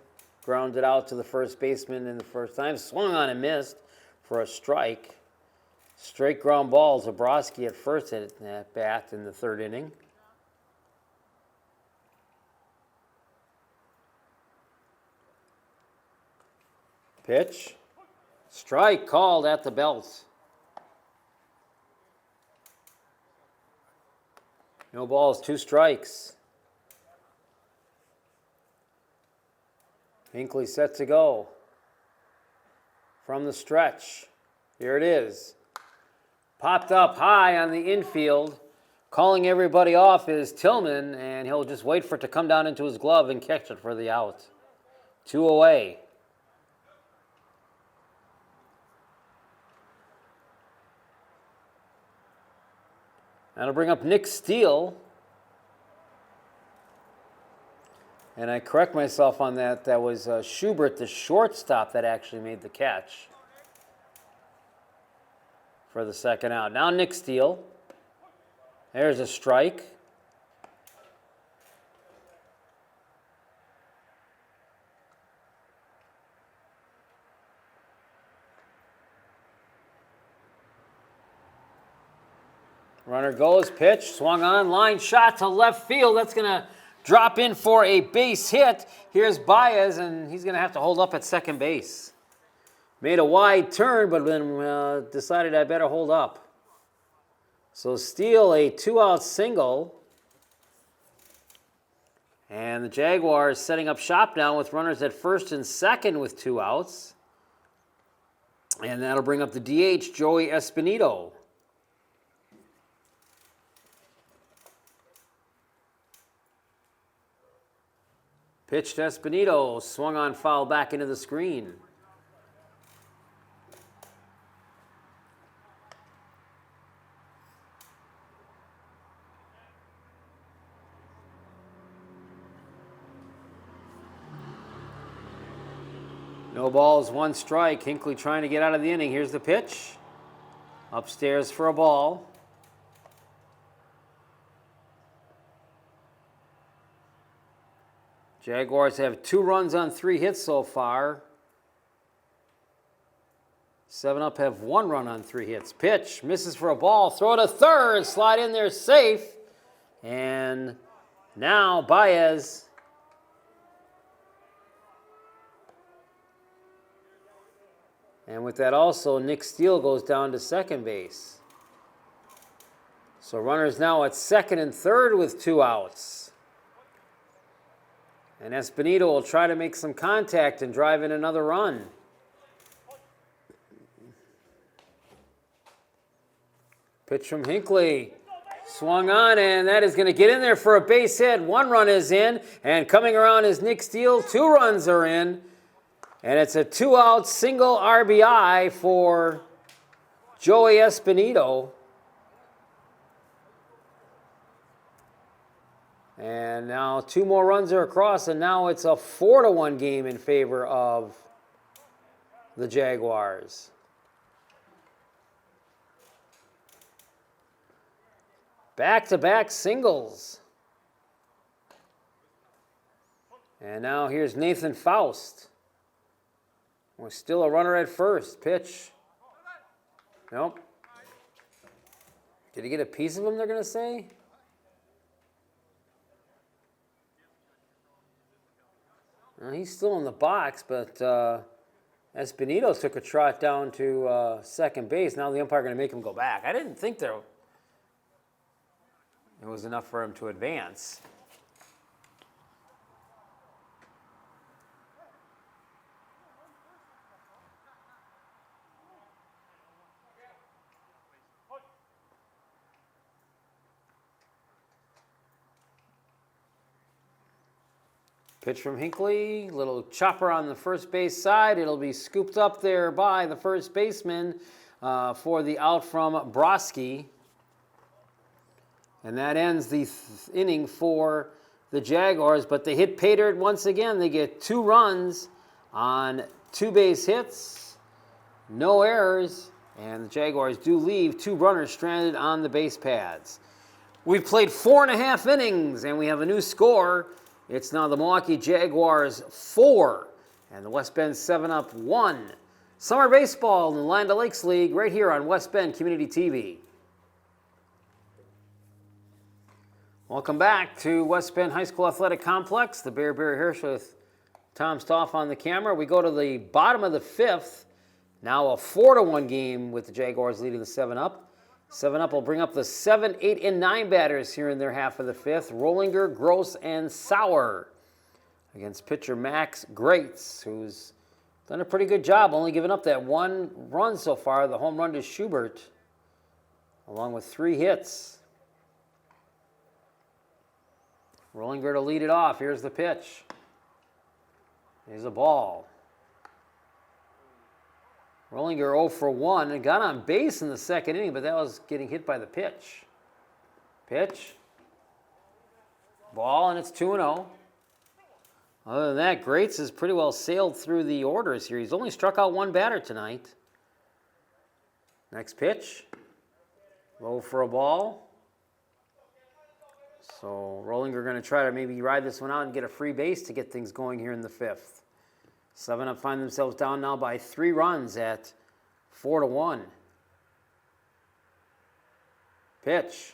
grounded out to the first baseman in the first time, swung on and missed for a strike. Straight ground ball to Broski at first at bat in the 3rd inning. Pitch. Strike called at the belt. No balls, 2 strikes. Hinckley set to go. From the stretch. Here it is. Popped up high on the infield. Calling everybody off is Tillman, and he'll just wait for it to come down into his glove and catch it for the out. 2 away. That'll bring up Nick Steele. And I correct myself on that. That was Schubert, the shortstop, that actually made the catch for the second out. Now Nick Steele. There's a strike. Runner goes, pitch, swung on, line shot to left field. That's going to drop in for a base hit. Here's Baez, and he's going to have to hold up at second base. Made a wide turn, but then decided I better hold up. So Steele, a 2-out single. And the Jaguars setting up shop now with runners at first and second with 2 outs. And that'll bring up the DH, Joey Espinito. Pitch to Espinito, swung on, foul back into the screen. No balls, 1 strike. Hinckley trying to get out of the inning. Here's the pitch. Upstairs for a ball. Jaguars have 2 runs on 3 hits so far. 7 Up have 1 run on 3 hits. Pitch, misses for a ball. Throw to third, slide in there safe. And now Baez. And with that also, Nick Steele goes down to second base. So runners now at second and third with 2 outs. And Espinito will try to make some contact and drive in another run. Pitch from Hinckley. Swung on, and that is going to get in there for a base hit. 1 run is in, and coming around is Nick Steele. 2 runs are in. And it's a 2-out single RBI for Joey Espinito. And now 2 more runs are across, and now it's a 4-1 game in favor of the Jaguars. Back-to-back singles. And now here's Nathan Faust. We're still a runner at first. Pitch. Nope. Did he get a piece of him, they're going to say? Well, he's still in the box, but Espinito took a trot down to second base. Now the umpire going to make him go back. I didn't think there it was enough for him to advance. Pitch from Hinckley, little chopper on the first base side. It'll be scooped up there by the first baseman for the out from Broski. And that ends the inning for the Jaguars, but they hit pay dirt once again. They get 2 runs on 2 base hits, no errors, and the Jaguars do leave 2 runners stranded on the base pads. We've played 4.5 innings, and we have a new score. It's now the Milwaukee Jaguars 4 and the West Bend 7 Up 1. Summer baseball in the Land O'Lakes League right here on West Bend Community TV. Welcome back to West Bend High School Athletic Complex. The Bear Hirsch with Tom Stoff on the camera. We go to the bottom of the 5th. Now a 4-1 game with the Jaguars leading the 7 Up. 7 Up will bring up the 7, 8, and 9 batters here in their half of the fifth. Rollinger, Gross, and Sauer against pitcher Max Greats, who's done a pretty good job, only giving up that 1 run so far, the home run to Schubert, along with 3 hits. Rollinger to lead it off. Here's the pitch. Here's a ball. Rollinger 0 for 1 and got on base in the second inning, but that was getting hit by the pitch. Pitch. Ball, and it's 2-0. Other than that, Greats has pretty well sailed through the orders here. He's only struck out 1 batter tonight. Next pitch. Low for a ball. So Rollinger going to try to maybe ride this one out and get a free base to get things going here in the fifth. 7 Up find themselves down now by 3 runs at 4-1. Pitch.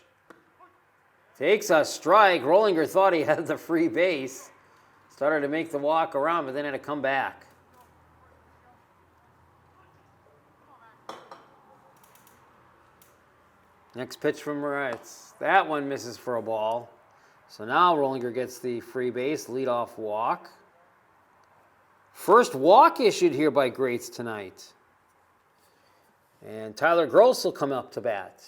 Takes a strike. Rollinger thought he had the free base. Started to make the walk around, but then had to come back. Next pitch from Moritz. That one misses for a ball. So now Rollinger gets the free base, leadoff walk. First walk issued here by Greats tonight. And Tyler Gross will come up to bat.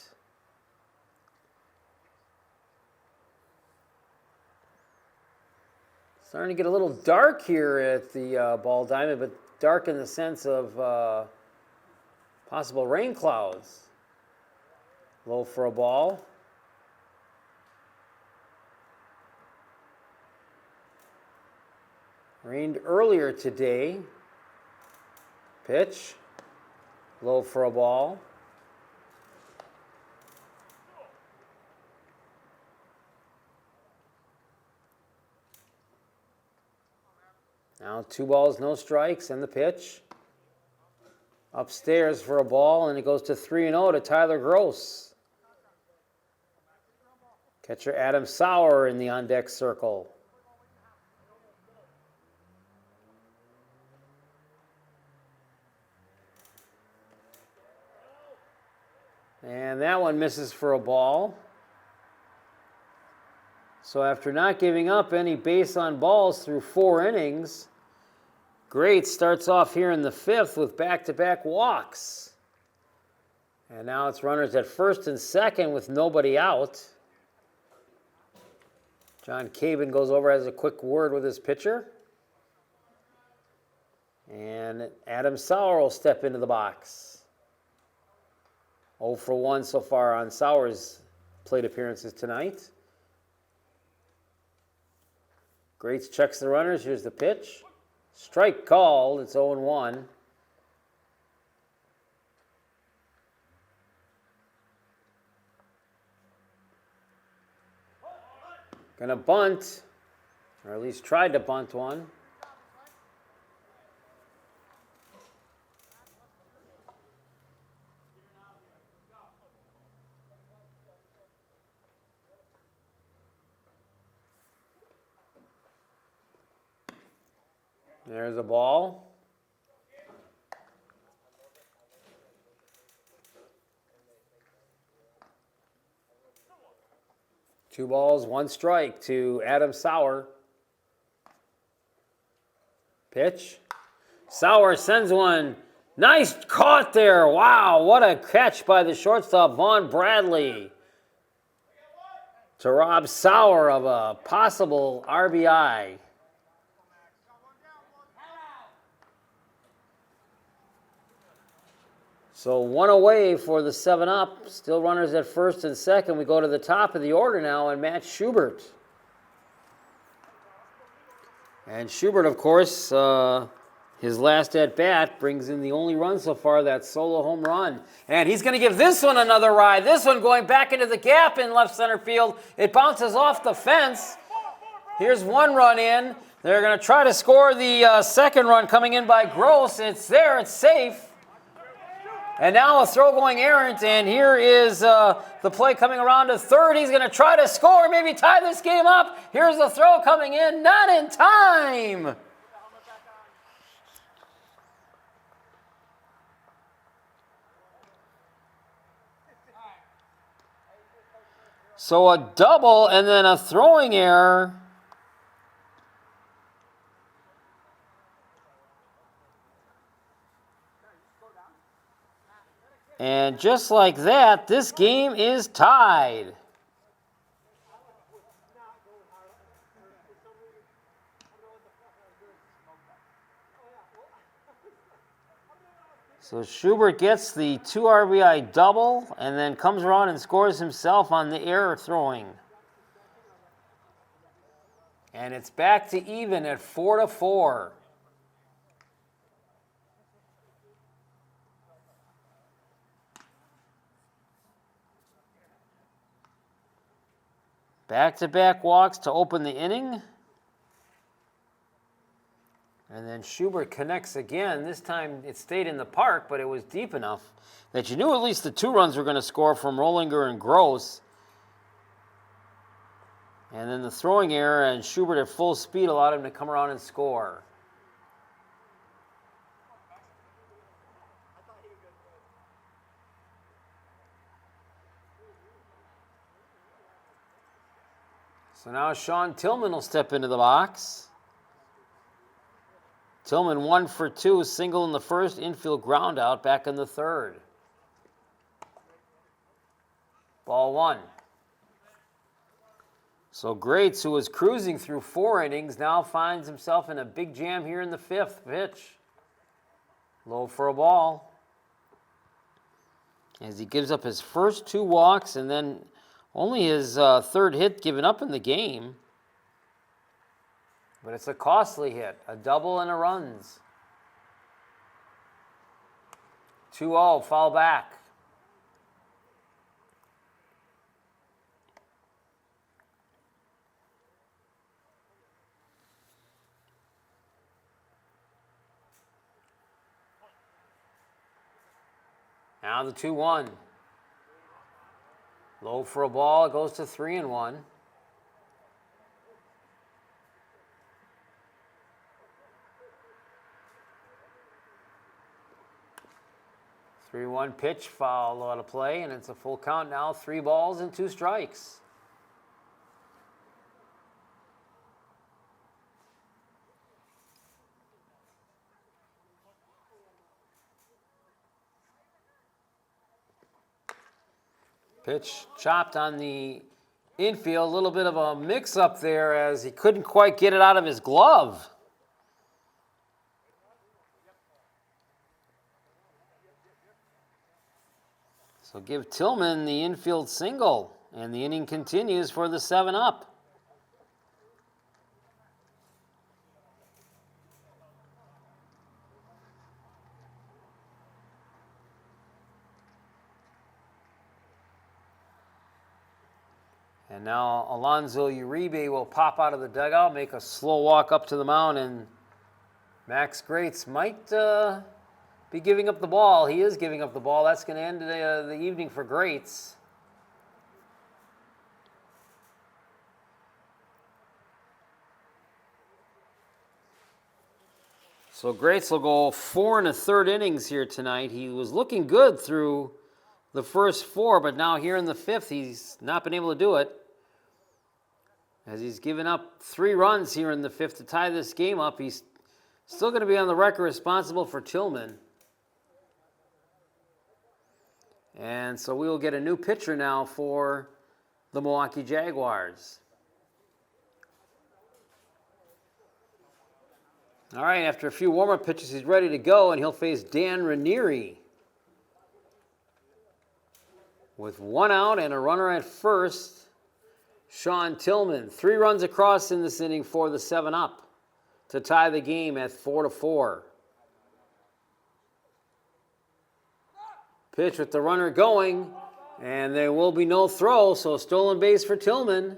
Starting to get a little dark here at the ball diamond, but dark in the sense of possible rain clouds. Low for a ball. Rained earlier today. Pitch. Low for a ball. Now 2 balls, no strikes, and the pitch. Upstairs for a ball, and it goes to 3-0 to Tyler Gross. Catcher Adam Sauer in the on-deck circle. And that one misses for a ball. So after not giving up any base on balls through 4 innings, Great starts off here in the 5th with back-to-back walks. And now it's runners at first and second with nobody out. John Cabin goes over, has a quick word with his pitcher. And Adam Sauer will step into the box. 0 for 1 so far on Sauer's plate appearances tonight. Greats checks the runners. Here's the pitch. Strike called. It's 0-1. Gonna bunt, or at least tried to bunt one. There's a ball. Two balls, 1 strike to Adam Sauer. Pitch. Sauer sends one. Nice caught there. Wow, what a catch by the shortstop, Vaughn Bradley, to rob Sauer of a possible RBI. So 1 away for the 7 Up. Still runners at first and second. We go to the top of the order now, and Matt Schubert. And Schubert, of course, his last at-bat brings in the only run so far, that solo home run. And he's going to give this one another ride. This one going back into the gap in left center field. It bounces off the fence. Here's 1 run in. They're going to try to score the second run coming in by Gross. It's there. It's safe. And now a throw going errant, and here is the play coming around to third. He's going to try to score, maybe tie this game up. Here's the throw coming in, not in time. So a double and then a throwing error. And just like that, this game is tied. So Schubert gets the 2 RBI double and then comes around and scores himself on the error throwing. And it's back to even at 4-4. Back-to-back walks to open the inning. And then Schubert connects again. This time it stayed in the park, but it was deep enough that you knew at least the 2 runs were going to score from Rollinger and Gross. And then the throwing error, and Schubert at full speed allowed him to come around and score. So now Sean Tillman will step into the box. Tillman 1 for 2, single in the first, infield ground out back in the third. Ball 1. So Greats, who was cruising through 4 innings, now finds himself in a big jam here in the 5th pitch. Low for a ball. As he gives up his first 2 walks and then only his third hit given up in the game. But it's a costly hit, a double and a runs. 2-0, foul back. Now the 2-1. Low for a ball, it goes to 3-1. 3-1 pitch, foul out of play, and it's a full count now, 3 balls and 2 strikes. Pitch chopped on the infield, a little bit of a mix-up there as he couldn't quite get it out of his glove. So give Tillman the infield single, and the inning continues for the 7-up. And now Alonzo Uribe will pop out of the dugout, make a slow walk up to the mound, and Max Greats might be giving up the ball. He is giving up the ball. That's going to end the evening for Greats. So Greats will go 4 1/3 innings here tonight. He was looking good through the first 4, but now here in the 5th, he's not been able to do it. As he's given up 3 runs here in the 5th to tie this game up, he's still going to be on the record responsible for Tillman. And so we will get a new pitcher now for the Milwaukee Jaguars. All right, after a few warm-up pitches, he's ready to go, and he'll face Dan Ranieri. With 1 out and a runner at first, Sean Tillman, 3 runs across in this inning for the 7-up to tie the game at 4-4. Pitch with the runner going, and there will be no throw, so stolen base for Tillman.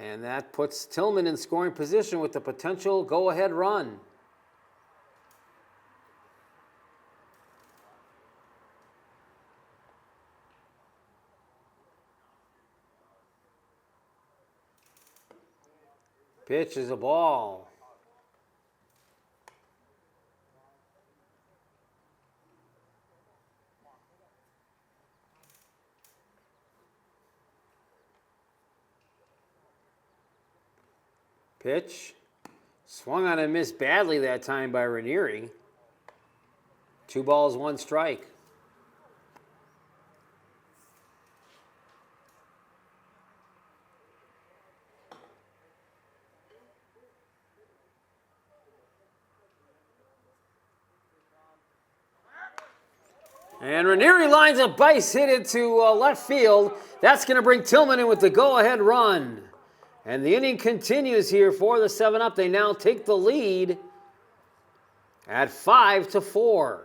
And that puts Tillman in scoring position with the potential go-ahead run. Pitch is a ball. Pitch. Swung on and missed badly that time by Ranieri. 2 balls, 1 strike. And Ranieri lines a base hit into left field. That's going to bring Tillman in with the go-ahead run. And the inning continues here for the 7-up. They now take the lead at 5-4.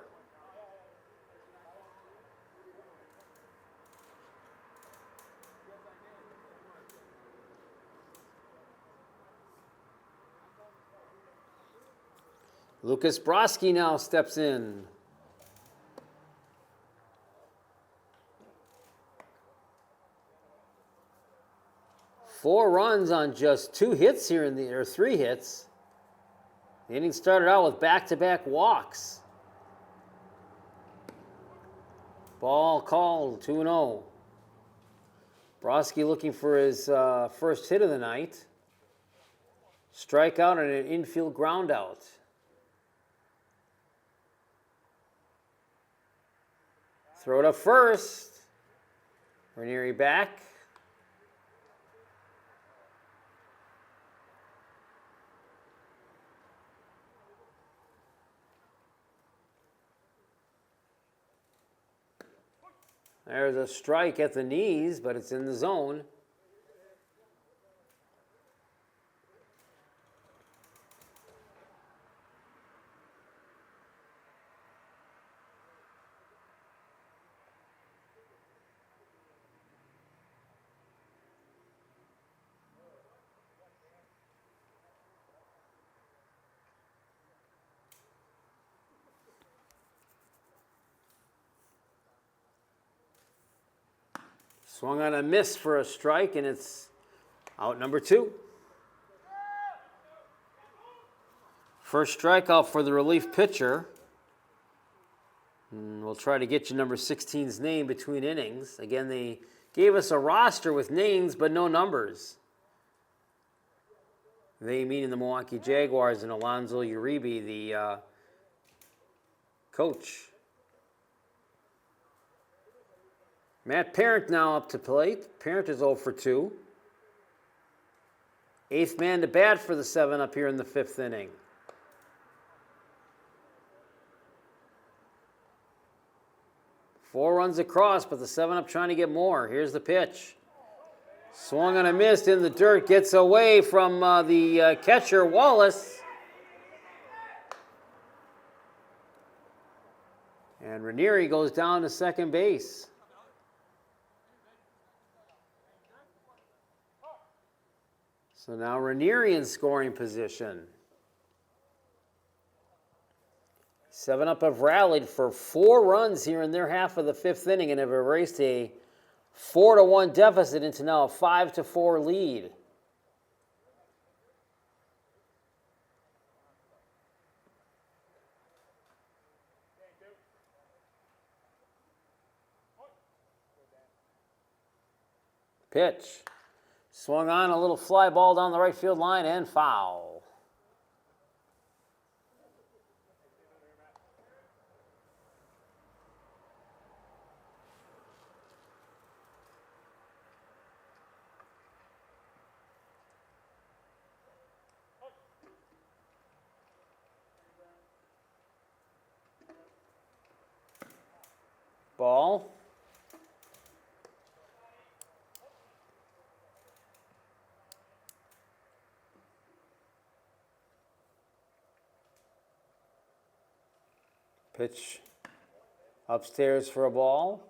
Lucas Broski now steps in. Four runs on just 2 hits here or 3 hits. The inning started out with back-to-back walks. Ball called, 2-0. Broski looking for his first hit of the night. Strikeout and an infield groundout. Throw to first. Ranieri back. There's a strike at the knees, but it's in the zone. Swung on a miss for a strike, and it's out number 2. First strikeout for the relief pitcher. And we'll try to get you number 16's name between innings. Again, they gave us a roster with names but no numbers. They meaning the Milwaukee Jaguars and Alonzo Uribe, the coach. Matt Parent now up to plate. Parent is 0 for 2. 8th man to bat for the 7-up here in the 5th inning. Four runs across, but the 7-up trying to get more. Here's the pitch. Swung on a miss in the dirt. Gets away from the catcher, Wallace. And Ranieri goes down to second base. So now Ranieri in scoring position. 7-up have rallied for 4 runs here in their half of the 5th inning and have erased a 4-1 deficit into now a 5-4 lead. Pitch. Swung on a little fly ball down the right field line and foul. Ball. Pitch upstairs for a ball.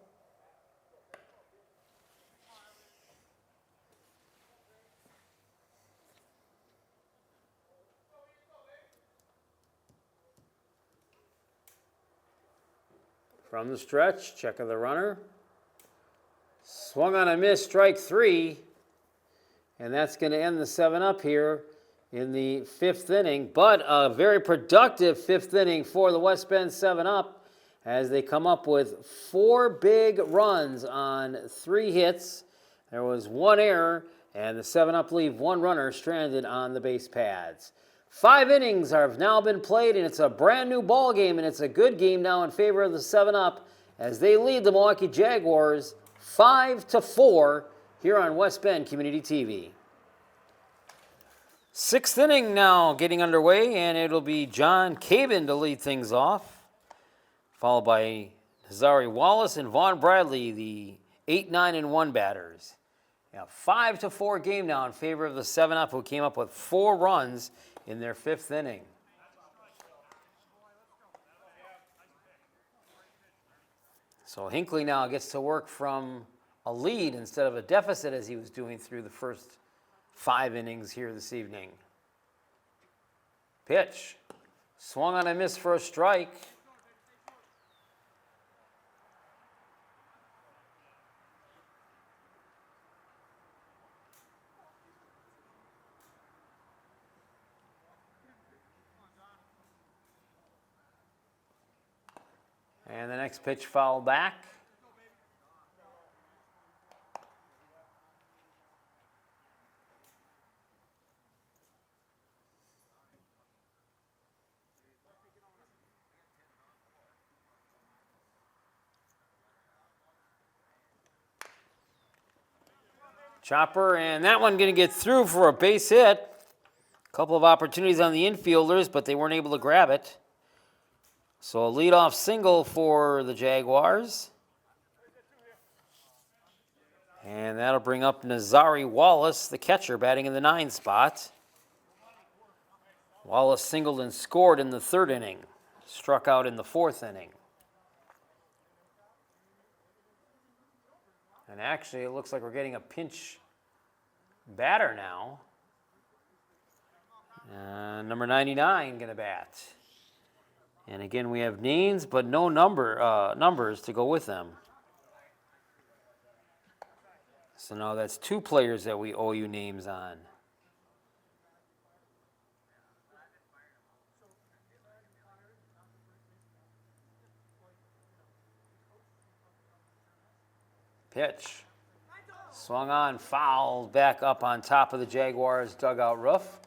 From the stretch, check of the runner. Swung on a miss, strike 3. And that's going to end the 7-up here in the 5th inning, but a very productive 5th inning for the West Bend 7-up as they come up with 4 big runs on 3 hits. There was 1 error And the 7-up leave one runner stranded on the base pads. 5 innings have now been played, and it's a brand new ball game, and it's a good game now in favor of the 7-up as they lead the Milwaukee Jaguars 5-4 here on West Bend Community TV. 6th inning now getting underway, and it'll be John Cabin to lead things off, followed by Nazari Wallace and Vaughn Bradley, the 8, 9, and 1 batters. Yeah, 5-4 game now in favor of the 7-up, who came up with 4 runs in their 5th inning. So Hinckley now gets to work from a lead instead of a deficit as he was doing through the first 5 innings here this evening. Pitch. Swung on and missed for a strike. And the next pitch fouled back. Chopper, and that one going to get through for a base hit. A couple of opportunities on the infielders, but they weren't able to grab it. So a leadoff single for the Jaguars. And that'll bring up Nazari Wallace, the catcher, batting in the 9 spot. Wallace singled and scored in the 3rd inning. Struck out in the 4th inning. And actually, it looks like we're getting a pinch batter now. Number 99 going to bat. And again, we have names, but no numbers to go with them. So now that's 2 players that we owe you names on. Pitch. Swung on, fouled back up on top of the Jaguars' dugout roof.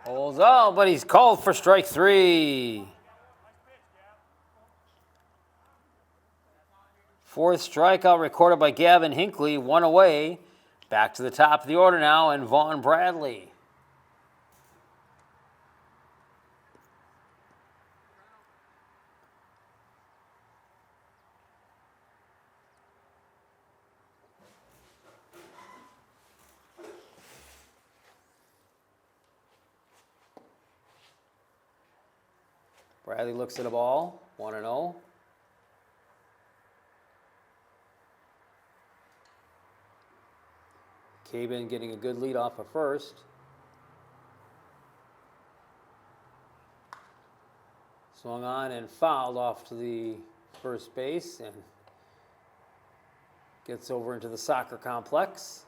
Holds out, but he's called for strike 3. 4th strikeout recorded by Gavin Hinckley, 1 away. Back to the top of the order now, and Vaughn Bradley. Bradley looks at the ball, 1-0. Cabin getting a good lead off of first. Swung on and fouled off to the first base and gets over into the soccer complex.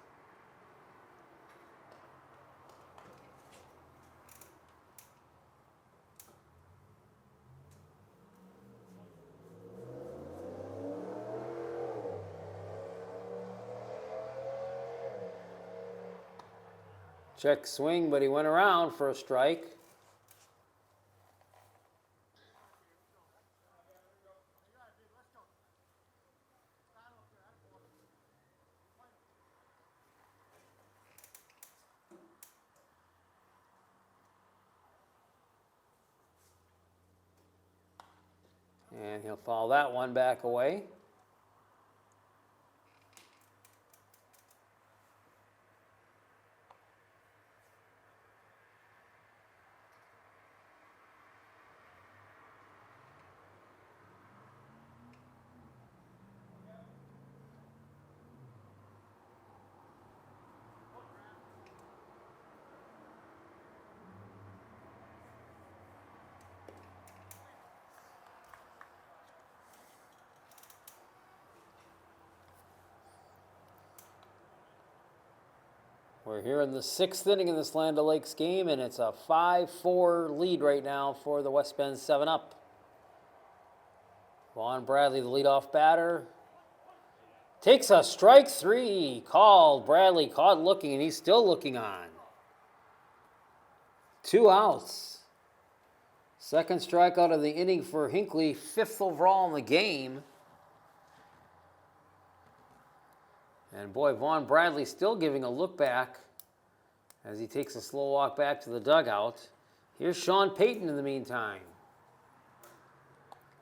Check swing, but he went around for a strike. And he'll foul that one back away. We're here in the 6th inning in this Land O'Lakes game, and it's a 5-4 lead right now for the West Bend 7-Up. Vaughn Bradley, the leadoff batter, takes a strike 3. Called. Bradley caught looking, and he's still looking on. 2 outs. Second strikeout of the inning for Hinckley, 5th overall in the game. And boy, Vaughn Bradley still giving a look back as he takes a slow walk back to the dugout. Here's Sean Payton in the meantime.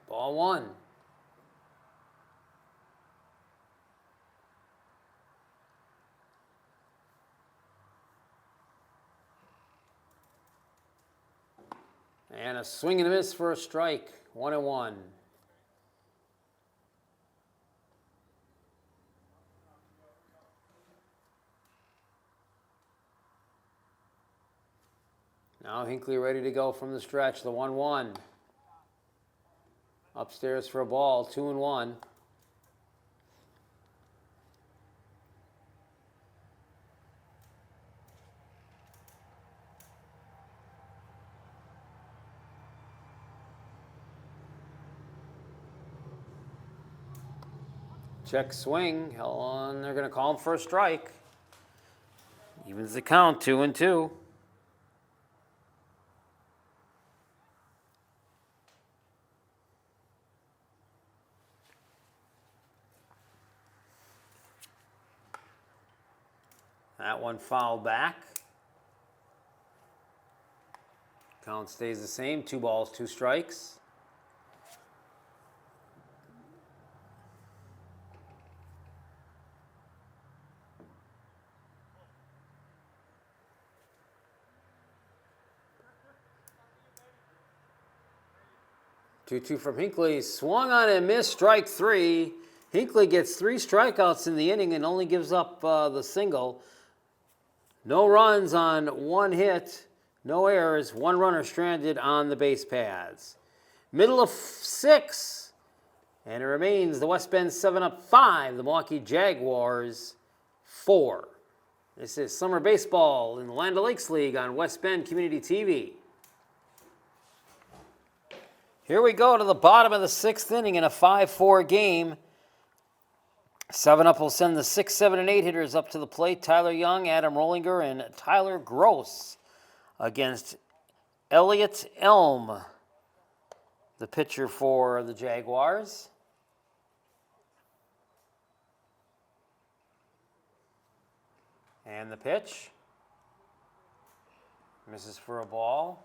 Ball 1. And a swing and a miss for a strike. 1-1. Now Hinckley ready to go from the stretch, the 1-1. Upstairs for a ball, 2-1. Check swing, hell on, they're going to call him for a strike. Evens the count, 2-2. That one fouled back. Count stays the same, 2 balls, 2 strikes. Two from Hinckley, swung on and missed, strike 3. Hinckley gets 3 strikeouts in the inning and only gives up the single. No runs on 1 hit, no errors, 1 runner stranded on the base paths. Middle of 6, and it remains the West Bend 7-Up 5, the Milwaukee Jaguars 4. This is summer baseball in the Land O'Lakes League on West Bend Community TV. Here we go to the bottom of the 6th inning in a 5-4 game. 7-Up will send the 6, 7, and 8 hitters up to the plate. Tyler Young, Adam Rollinger, and Tyler Gross against Elliott Elm, the pitcher for the Jaguars. And the pitch. Misses for a ball.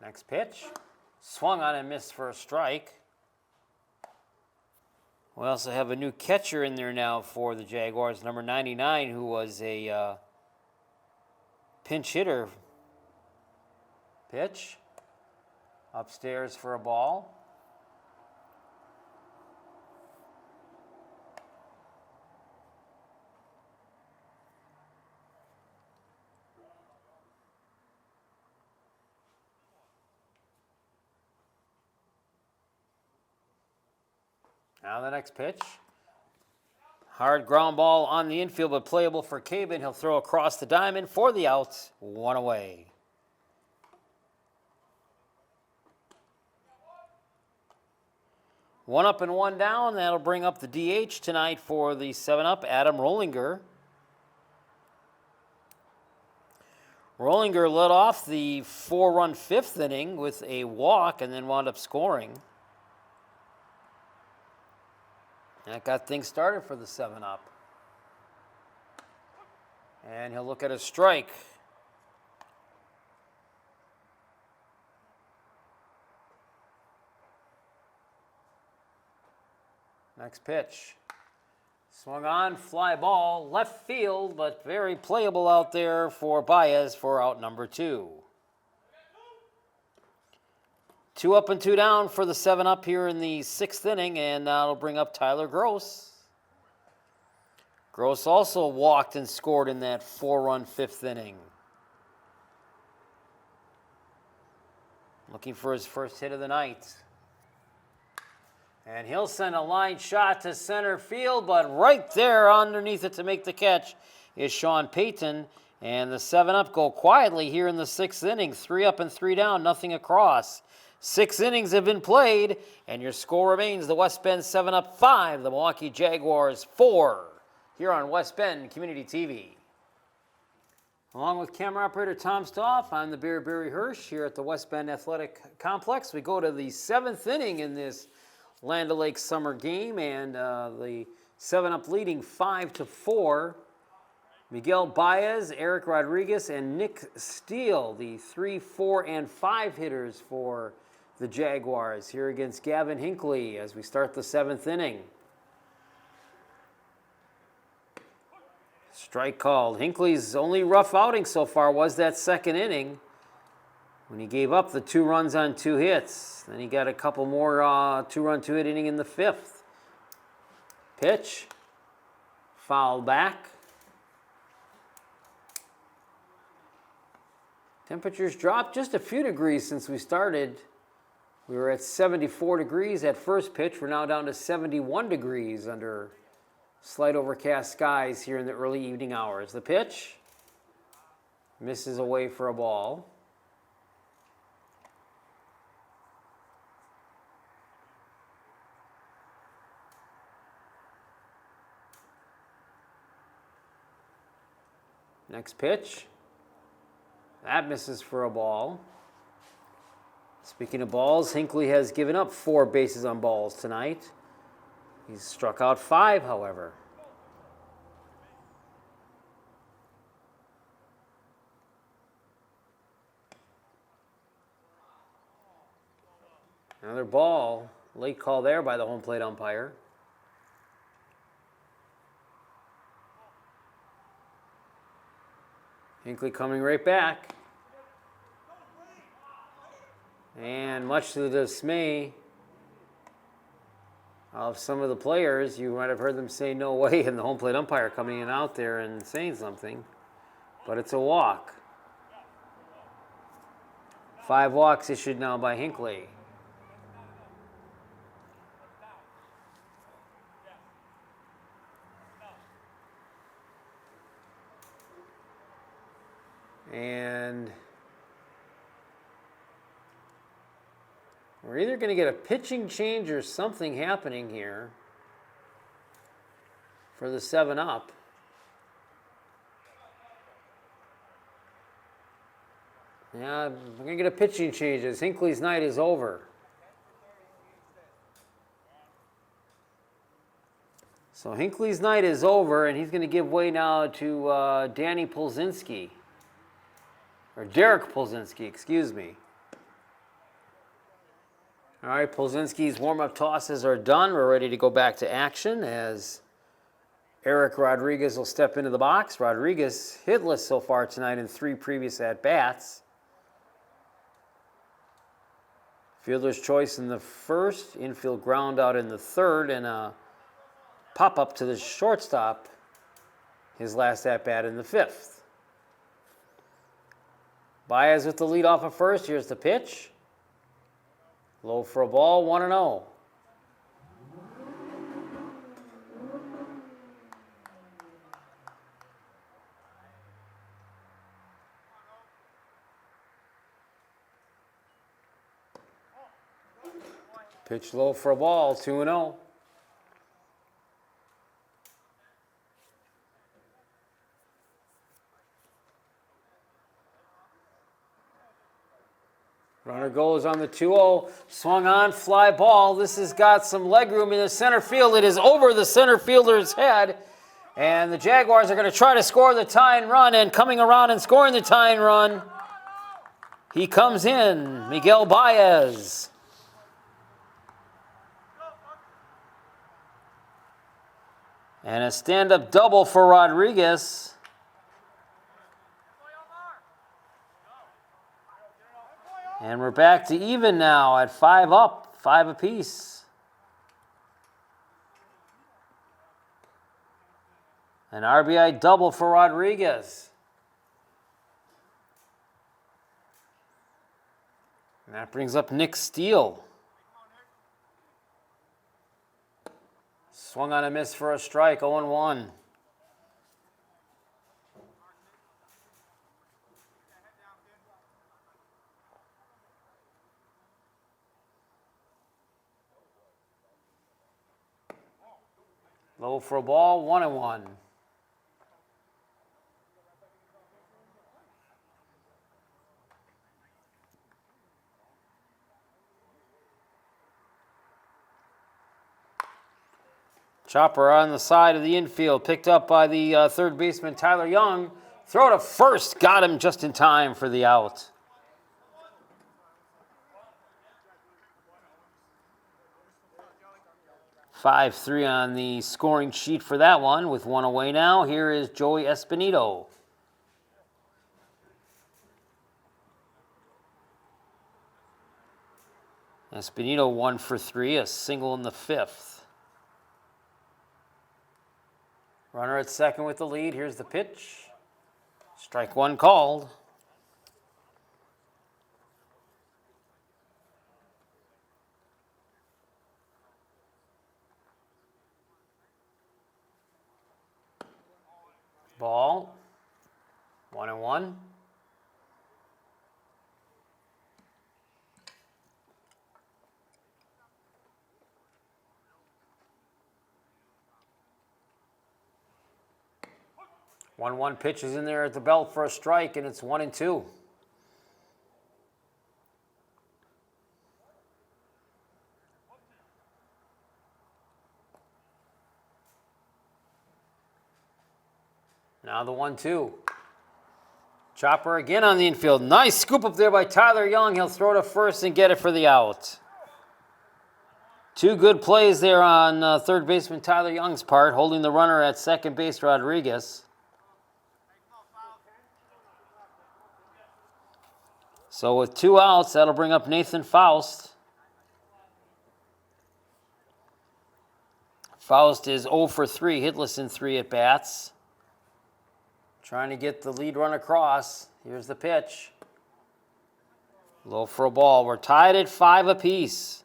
Next pitch, swung on and missed for a strike. We also have a new catcher in there now for the Jaguars, number 99, who was a pinch hitter. Pitch, upstairs for a ball. Now the next pitch. Hard ground ball on the infield, but playable for Cabin. He'll throw across the diamond for the out. 1 away. One up and 1 down. That'll bring up the DH tonight for the 7-Up, Adam Rollinger. Rollinger led off the 4-run 5th inning with a walk and then wound up scoring. That got things started for the 7-Up. And he'll look at a strike. Next pitch. Swung on, fly ball, left field, but very playable out there for Baez for out number 2. 2 up and 2 down for the 7-Up here in the 6th inning, and that'll bring up Tyler Gross. Gross also walked and scored in that 4-run 5th inning. Looking for his first hit of the night. And he'll send a line shot to center field, but right there underneath it to make the catch is Sean Payton. And the 7-up go quietly here in the 6th inning. 3 up and 3 down, nothing across. 6 innings have been played, and your score remains the West Bend 7-up 5, the Milwaukee Jaguars 4, here on West Bend Community TV. Along with camera operator Tom Stoff, I'm the Barry Hirsch here at the West Bend Athletic Complex. We go to the 7th inning in this Land O'Lakes summer game, and the 7-up leading 5-4. Miguel Baez, Eric Rodriguez, and Nick Steele, the 3, 4, and 5 hitters for the Jaguars here against Gavin Hinckley as we start the 7th inning. Strike called. Hinckley's only rough outing so far was that 2nd inning when he gave up the 2 runs on 2 hits. Then he got a couple more 2-run 2-hit inning in the 5th. Pitch. Foul back. Temperatures dropped just a few degrees since we started. We were at 74 degrees at first pitch. We're now down to 71 degrees under slight overcast skies here in the early evening hours. The pitch misses away for a ball. Next pitch. That misses for a ball. Speaking of balls, Hinckley has given up 4 bases on balls tonight. He's struck out 5, however. Another ball. Late call there by the home plate umpire. Hinckley coming right back. And much to the dismay of some of the players, you might have heard them say no way, and the home plate umpire coming in out there and saying something. But it's a walk. 5 walks issued now by Hinckley. And we're either going to get a pitching change or something happening here for the 7-up. Yeah, we're going to get a pitching change as Hinckley's night is over. So Hinckley's night is over, and he's going to give way now to Danny Polzinski. Or Derek Polzinski, excuse me. All right, Polzinski's warm-up tosses are done. We're ready to go back to action as Eric Rodriguez will step into the box. Rodriguez hitless so far tonight in 3 previous at-bats. Fielder's choice in the 1st, infield ground out in the 3rd, and a pop-up to the shortstop his last at-bat in the 5th. Baez with the lead off of 1st. Here's the pitch. Low for a ball, 1-0. Pitch low for a ball, 2-0. Runner goes on the 2-0, swung on, fly ball. This has got some leg room in the center field. It is over the center fielder's head, and the Jaguars are going to try to score the tying run, and coming around and scoring the tying run, he comes in, Miguel Baez. And a stand-up double for Rodriguez. And we're back to even now at 5 up, 5 apiece. An RBI double for Rodriguez. And that brings up Nick Steele. Swung on a miss for a strike, 0-1. Low for a ball, 1-1. Chopper on the side of the infield, picked up by the third baseman Tyler Young. Throw to first, got him just in time for the out. 5-3 on the scoring sheet for that one. With one away now, here is Joey Espinito. Espinito 1 for 3, a single in the 5th. Runner at second with the lead. Here's the pitch. Strike one called. Ball. 1-1. One pitch is in there at the belt for a strike, and it's 1-2. Now the 1-2. Chopper again on the infield. Nice scoop up there by Tyler Young. He'll throw to first and get it for the out. Two good plays there on third baseman Tyler Young's part, holding the runner at second base, Rodriguez. So with 2 outs, that'll bring up Nathan Faust. Faust is 0 for 3, hitless in 3 at-bats. Trying to get the lead run across. Here's the pitch. Low for a ball. We're tied at 5 apiece.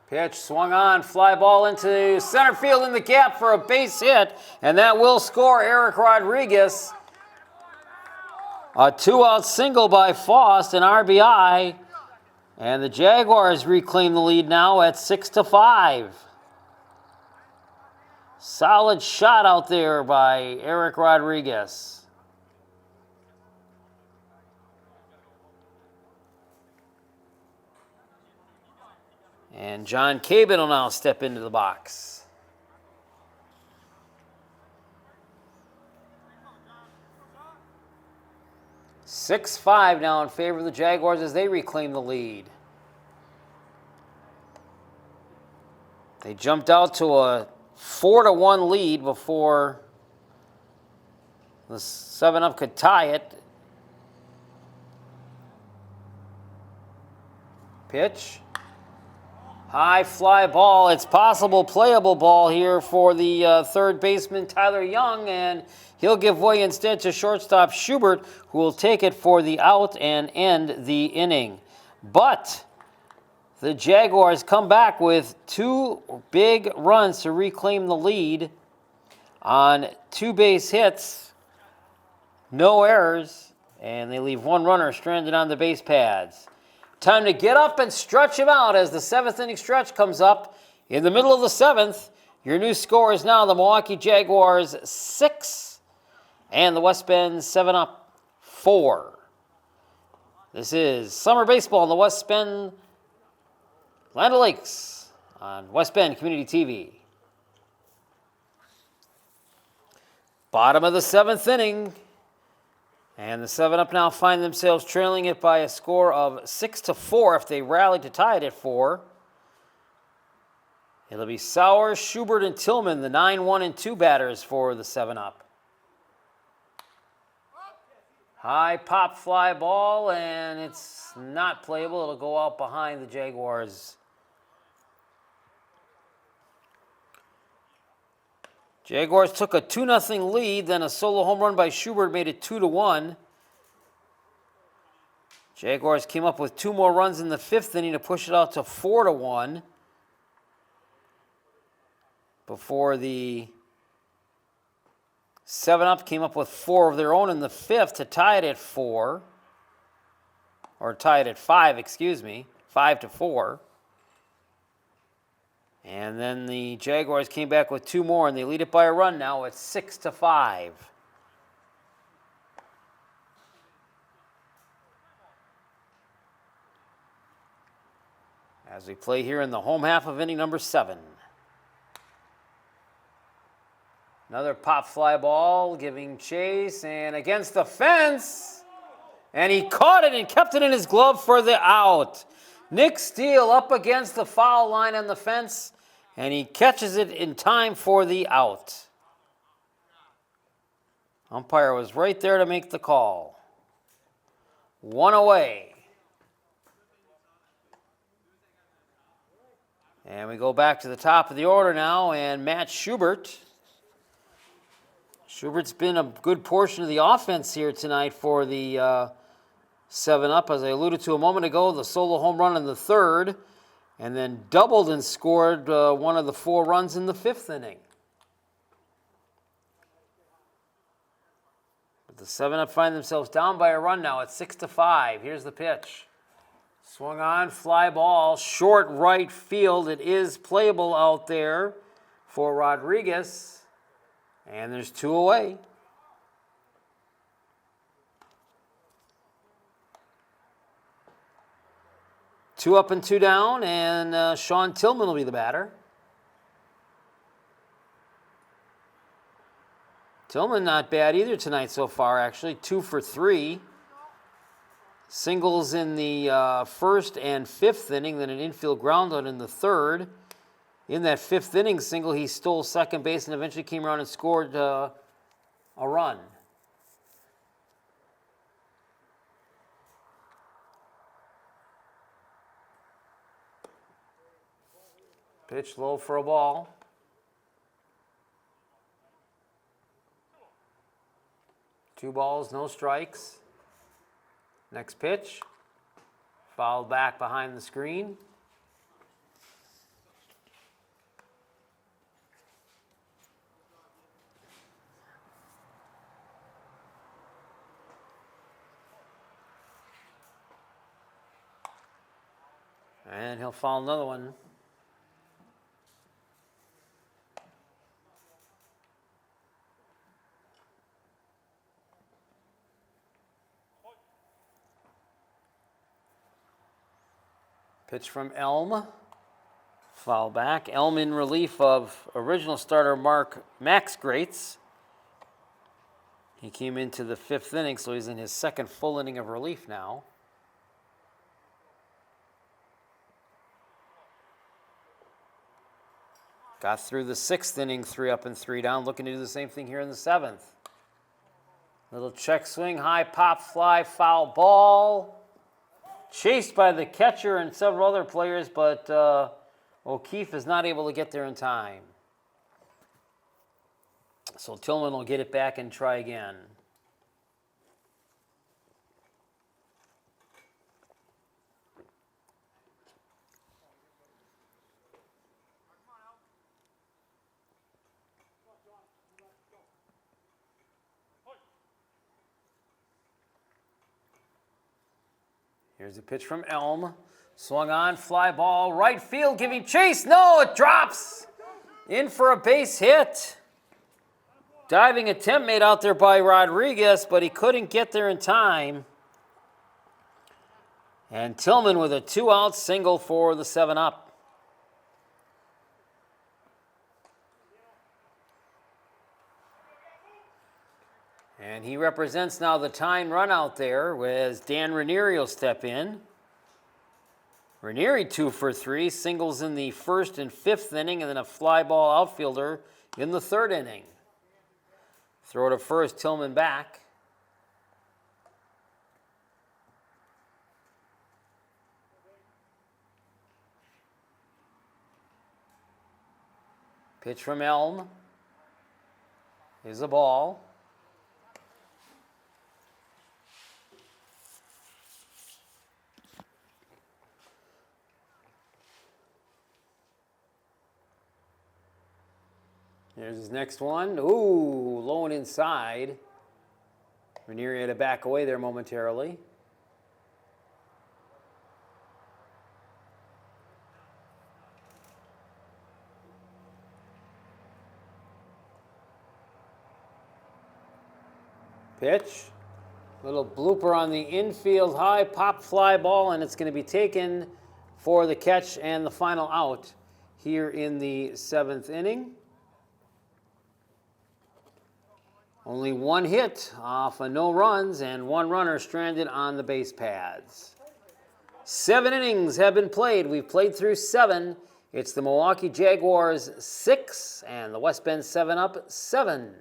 Pitch swung on, fly ball into center field in the gap for a base hit, and that will score Eric Rodriguez. A 2-out single by Faust, an RBI, and the Jaguars reclaim the lead now at 6-5. Solid shot out there by Eric Rodriguez. And John Cabin will now step into the box. (6-5) now in favor of the Jaguars as they reclaim the lead. They jumped out to a 4-1 lead before the 7-up could tie it. Pitch. High fly ball. It's possible playable ball here for the third baseman Tyler Young, and he'll give way instead to shortstop Schubert, who will take it for the out and end the inning. But the Jaguars come back with 2 big runs to reclaim the lead on 2 base hits, no errors, and they leave 1 runner stranded on the base pads. Time to get up and stretch him out as the 7th inning stretch comes up. In the middle of the 7th, your new score is now the Milwaukee Jaguars 6 and the West Bend 7-up 4. This is Summer Baseball in the West Bend Land O'Lakes on West Bend Community TV. Bottom of the 7th inning. And the 7-up now find themselves trailing it by a score of 6-4 if they rally to tie it at 4. It'll be Sauer, Schubert, and Tillman, the 9, 1, and 2 batters for the 7-up. High pop fly ball, and it's not playable. It'll go out behind the Jaguars. Jaguars took a 2-0 lead, then a solo home run by Schubert made it 2-1. Jaguars came up with 2 more runs in the 5th inning to push it out to 4-1 before the 7-Up came up with 4 of their own in the 5th to tie it at 4, or tie it at 5, 5-4. And then the Jaguars came back with 2 more, and they lead it by a run now. It's 6-5. As we play here in the home half of inning number 7. Another pop fly ball, giving chase, and against the fence. And he caught it and kept it in his glove for the out. Nick Steele up against the foul line on the fence, and he catches it in time for the out. Umpire was right there to make the call. 1 away. And we go back to the top of the order now, and Matt Schubert. Schubert's been a good portion of the offense here tonight for the 7-Up. As I alluded to a moment ago, the solo home run in the 3rd, and then doubled and scored one of the 4 runs in the 5th inning. But the 7-Up find themselves down by a run now at 6-5. Here's the pitch. Swung on, fly ball, short right field. It is playable out there for Rodriguez. And there's 2 away. Two up and 2 down, and Sean Tillman will be the batter. Tillman not bad either tonight so far, actually. 2 for 3. Singles in the 1st and 5th inning, then an infield groundout in the 3rd. In that 5th inning single, he stole second base and eventually came around and scored a run. Pitch low for a ball. Two balls, no strikes. Next pitch. Fouled back behind the screen. And he'll foul another one. Pitch from Elm. Foul back. Elm in relief of original starter Max Grates. He came into the 5th inning, so he's in his 2nd full inning of relief now. Got through the 6th inning, 3 up and 3 down, looking to do the same thing here in the 7th. Little check swing, high pop fly, foul ball. Chased by the catcher and several other players, but O'Keefe is not able to get there in time. So Tillman will get it back and try again. Here's a pitch from Elm. Swung on, fly ball, right field, giving chase. No, it drops. In for a base hit. Diving attempt made out there by Rodriguez, but he couldn't get there in time. And Tillman with a 2-out single for the 7-Up. And he represents now the tying run out there as Dan Ranieri will step in. Ranieri 2 for 3, singles in the 1st and 5th inning, and then a fly ball outfielder in the 3rd inning. Throw to first, Tillman back. Pitch from Elm. is a ball. Here's his next one. Ooh, low and inside. Ranieri had to back away there momentarily. Pitch. Little blooper on the infield high pop fly ball, and it's going to be taken for the catch and the final out here in the 7th inning. Only one hit off of no runs and one runner stranded on the base paths. 7 innings have been played. We've played through 7. It's the Milwaukee Jaguars 6 and the West Bend 7-up 7.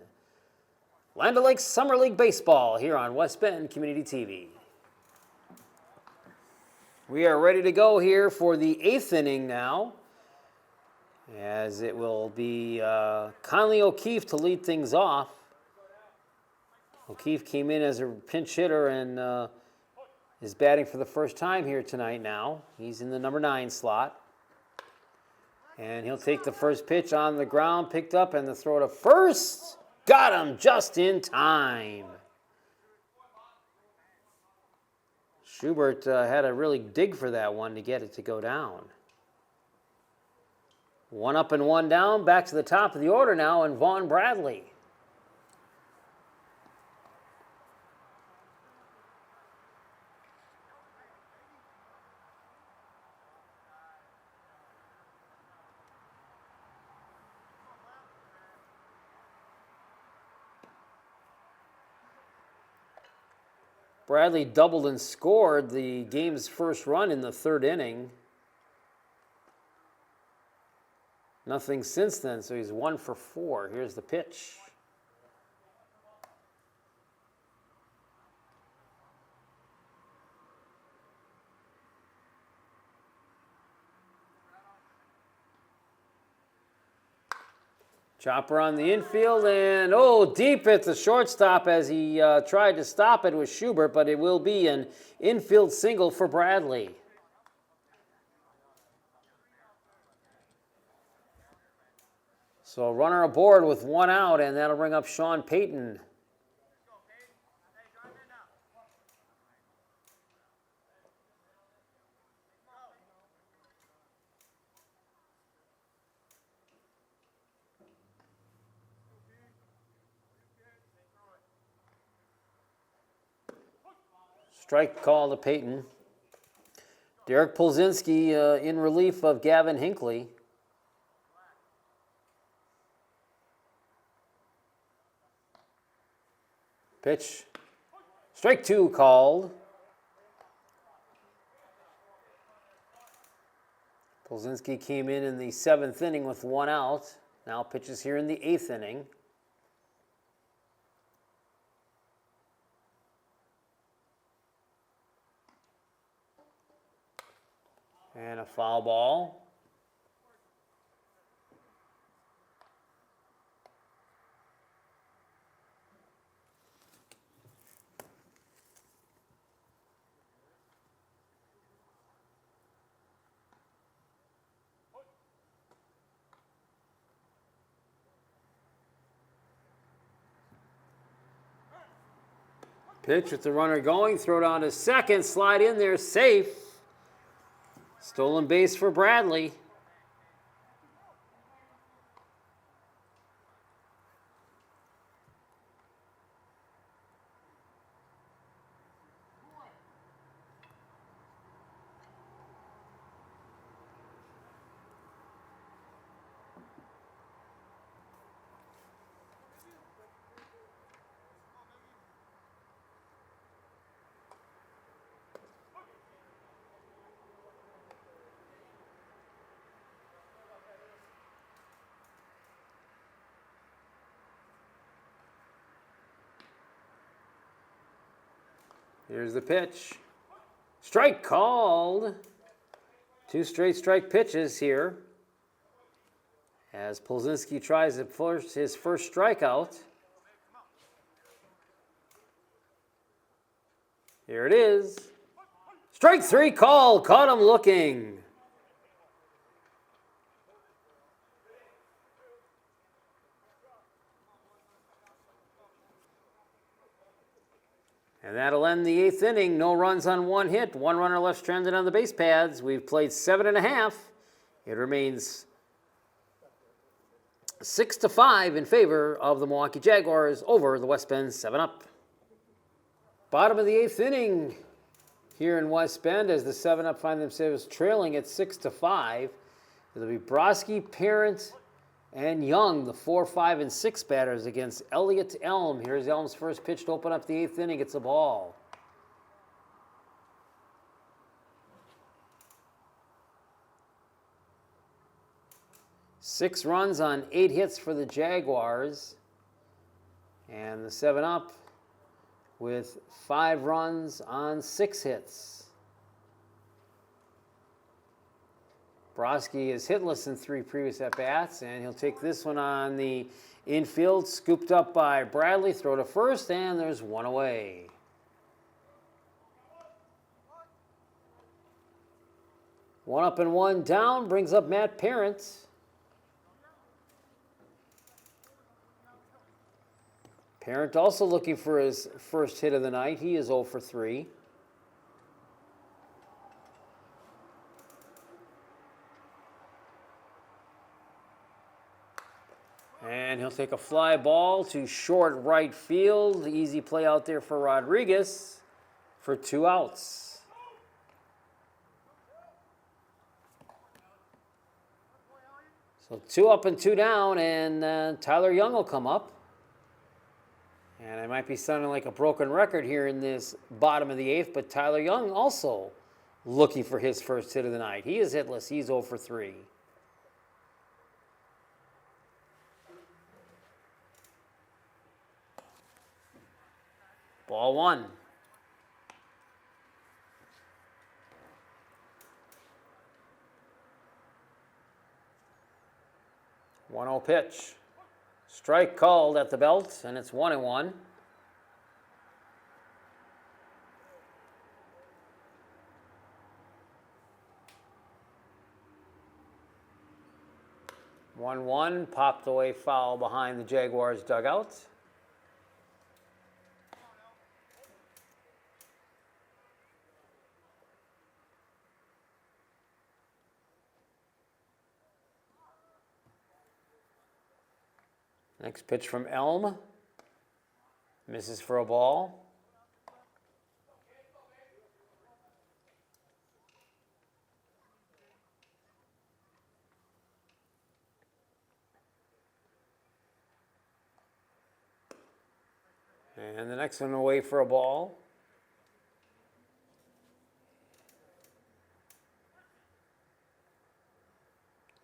Land O'Lakes Summer League Baseball here on West Bend Community TV. We are ready to go here for the 8th inning now, as it will be Conley O'Keefe to lead things off. O'Keefe came in as a pinch hitter and is batting for the first time here tonight now. He's in the number 9 slot. And he'll take the first pitch on the ground, picked up, and the throw to first. Got him just in time. Schubert had to really dig for that one to get it to go down. 1 up and 1 down. Back to the top of the order now, and Vaughn Bradley. Bradley doubled and scored the game's first run in the 3rd inning. Nothing since then, so he's 1 for 4. Here's the pitch. Chopper on the infield, and deep at the shortstop as he tried to stop it with Schubert, but it will be an infield single for Bradley. So runner aboard with 1 out, and that'll bring up Sean Payton. Strike call to Payton. Derek Polzinski in relief of Gavin Hinckley. Pitch. Strike 2 called. Polzinski came in the 7th inning with 1 out. Now pitches here in the 8th inning. And a foul ball. Pitch with the runner going, throw down to second, slide in there, safe. Stolen base for Bradley. Here's the pitch. Strike called. 2 straight strike pitches here as Polzinski tries his first strikeout. Here it is. Strike three call. Caught him looking. And that'll end the 8th inning. No runs on one hit. One runner left stranded on the base pads. We've played 7.5. It remains 6-5 in favor of the Milwaukee Jaguars over the West Bend 7-up. Bottom of the 8th inning here in West Bend as the 7-up find themselves trailing at 6-5. It'll be Broski, Parent, and Young, the 4, 5, and 6 batters against Elliott Elm. Here's Elm's first pitch to open up the 8th inning. It's a ball. Six runs on 8 hits for the Jaguars. And the 7-up with 5 runs on 6 hits. Broski is hitless in 3 previous at-bats, and he'll take this one on the infield, scooped up by Bradley, throw to first, and there's one away. One up and one down brings up Matt Parent. Parent also looking for his first hit of the night. He is 0 for 3. And he'll take a fly ball to short right field. Easy play out there for Rodriguez for 2 outs. So 2 up and 2 down, and Tyler Young will come up. And I might be sounding like a broken record here in this bottom of the 8th, but Tyler Young also looking for his first hit of the night. He is hitless. He's 0 for 3. Ball 1. One 0 pitch. Strike called at the belt, and it's 1-1. One popped away foul behind the Jaguars dugout. Next pitch from Elm. Misses for a ball. And the next one away for a ball.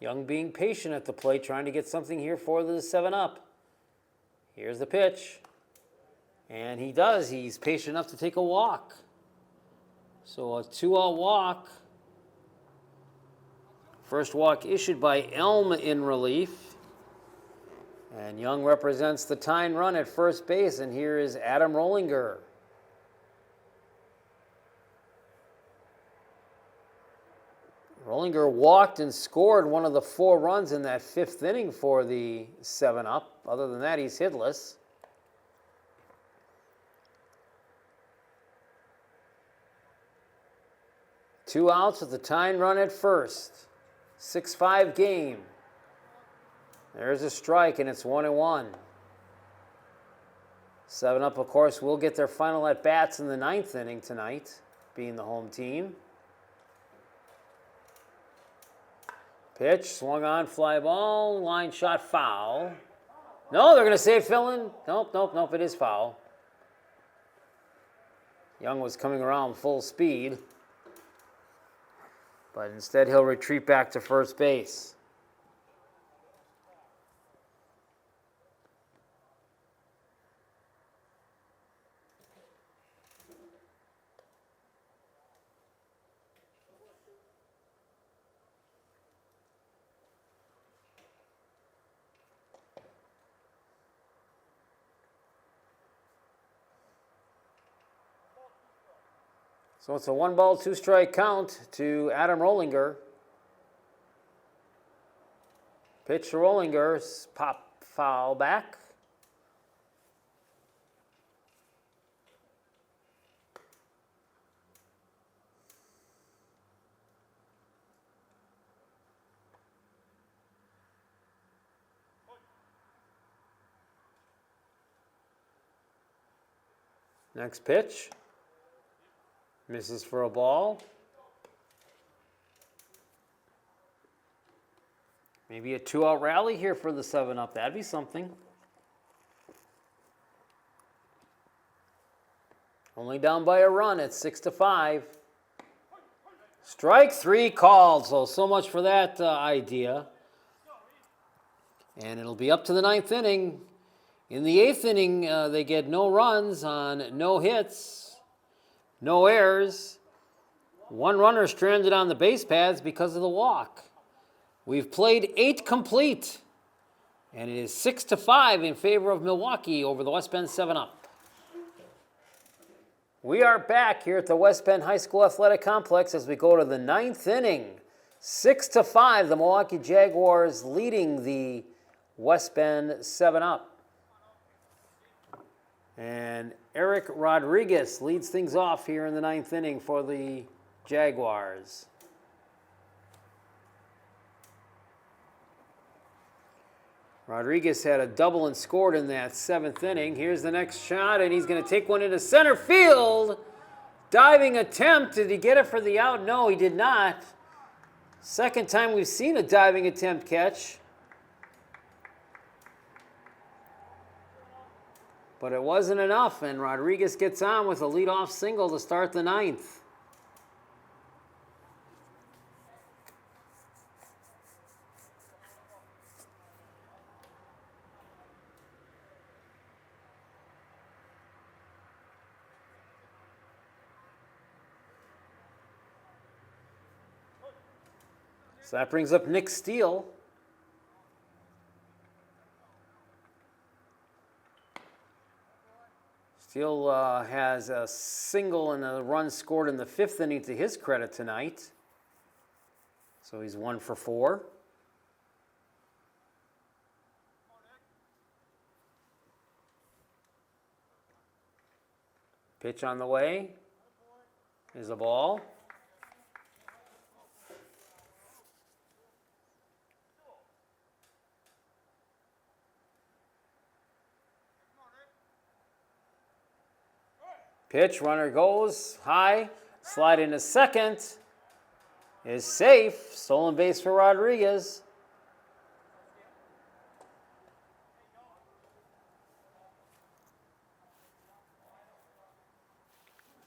Young being patient at the plate, trying to get something here for the 7-up. Here's the pitch. And he does. He's patient enough to take a walk. So a 2-out walk. First walk issued by Elm in relief. And Young represents the tying run at first base. And here is Adam Rollinger. Rollinger walked and scored one of the 4 runs in that 5th inning for the 7-up. Other than that, he's hitless. Two outs with the tying run at first. 6-5 game. There's a strike, and it's 1-1. 7-up, of course, will get their final at-bats in the 9th inning tonight, being the home team. Pitch, swung on, fly ball, line shot, foul. No, they're going to say it, Philin. Nope, it is foul. Young was coming around full speed, but instead he'll retreat back to first base. So it's a 1-ball, 2-strike count to Adam Rollinger. Pitch to Rollinger, pop foul back. Next pitch. Misses for a ball. Maybe a 2-out rally here for the 7-up. That'd be something. Only down by a run at 6-5. Strike 3 called. So much for that idea. And it'll be up to the 9th inning. In the 8th inning, they get no runs on no hits, no errors. 1 runner stranded on the base paths because of the walk. We've played 8 complete, and it is 6-5 in favor of Milwaukee over the West Bend 7-up. We are back here at the West Bend High School Athletic Complex as we go to the 9th inning. 6-5, the Milwaukee Jaguars leading the West Bend 7-up. And Eric Rodriguez leads things off here in the 9th inning for the Jaguars. Rodriguez had a double and scored in that 7th inning. Here's the next shot, and he's going to take one into center field. Diving attempt. Did he get it for the out? No, he did not. Second time we've seen a diving attempt catch. But it wasn't enough, and Rodriguez gets on with a leadoff single to start the 9th. So that brings up Nick Steele. Steele has a single and a run scored in the 5th inning to his credit tonight. So he's 1 for 4. Pitch on the way is a ball. Pitch, runner goes high, slide into second, is safe, stolen base for Rodriguez.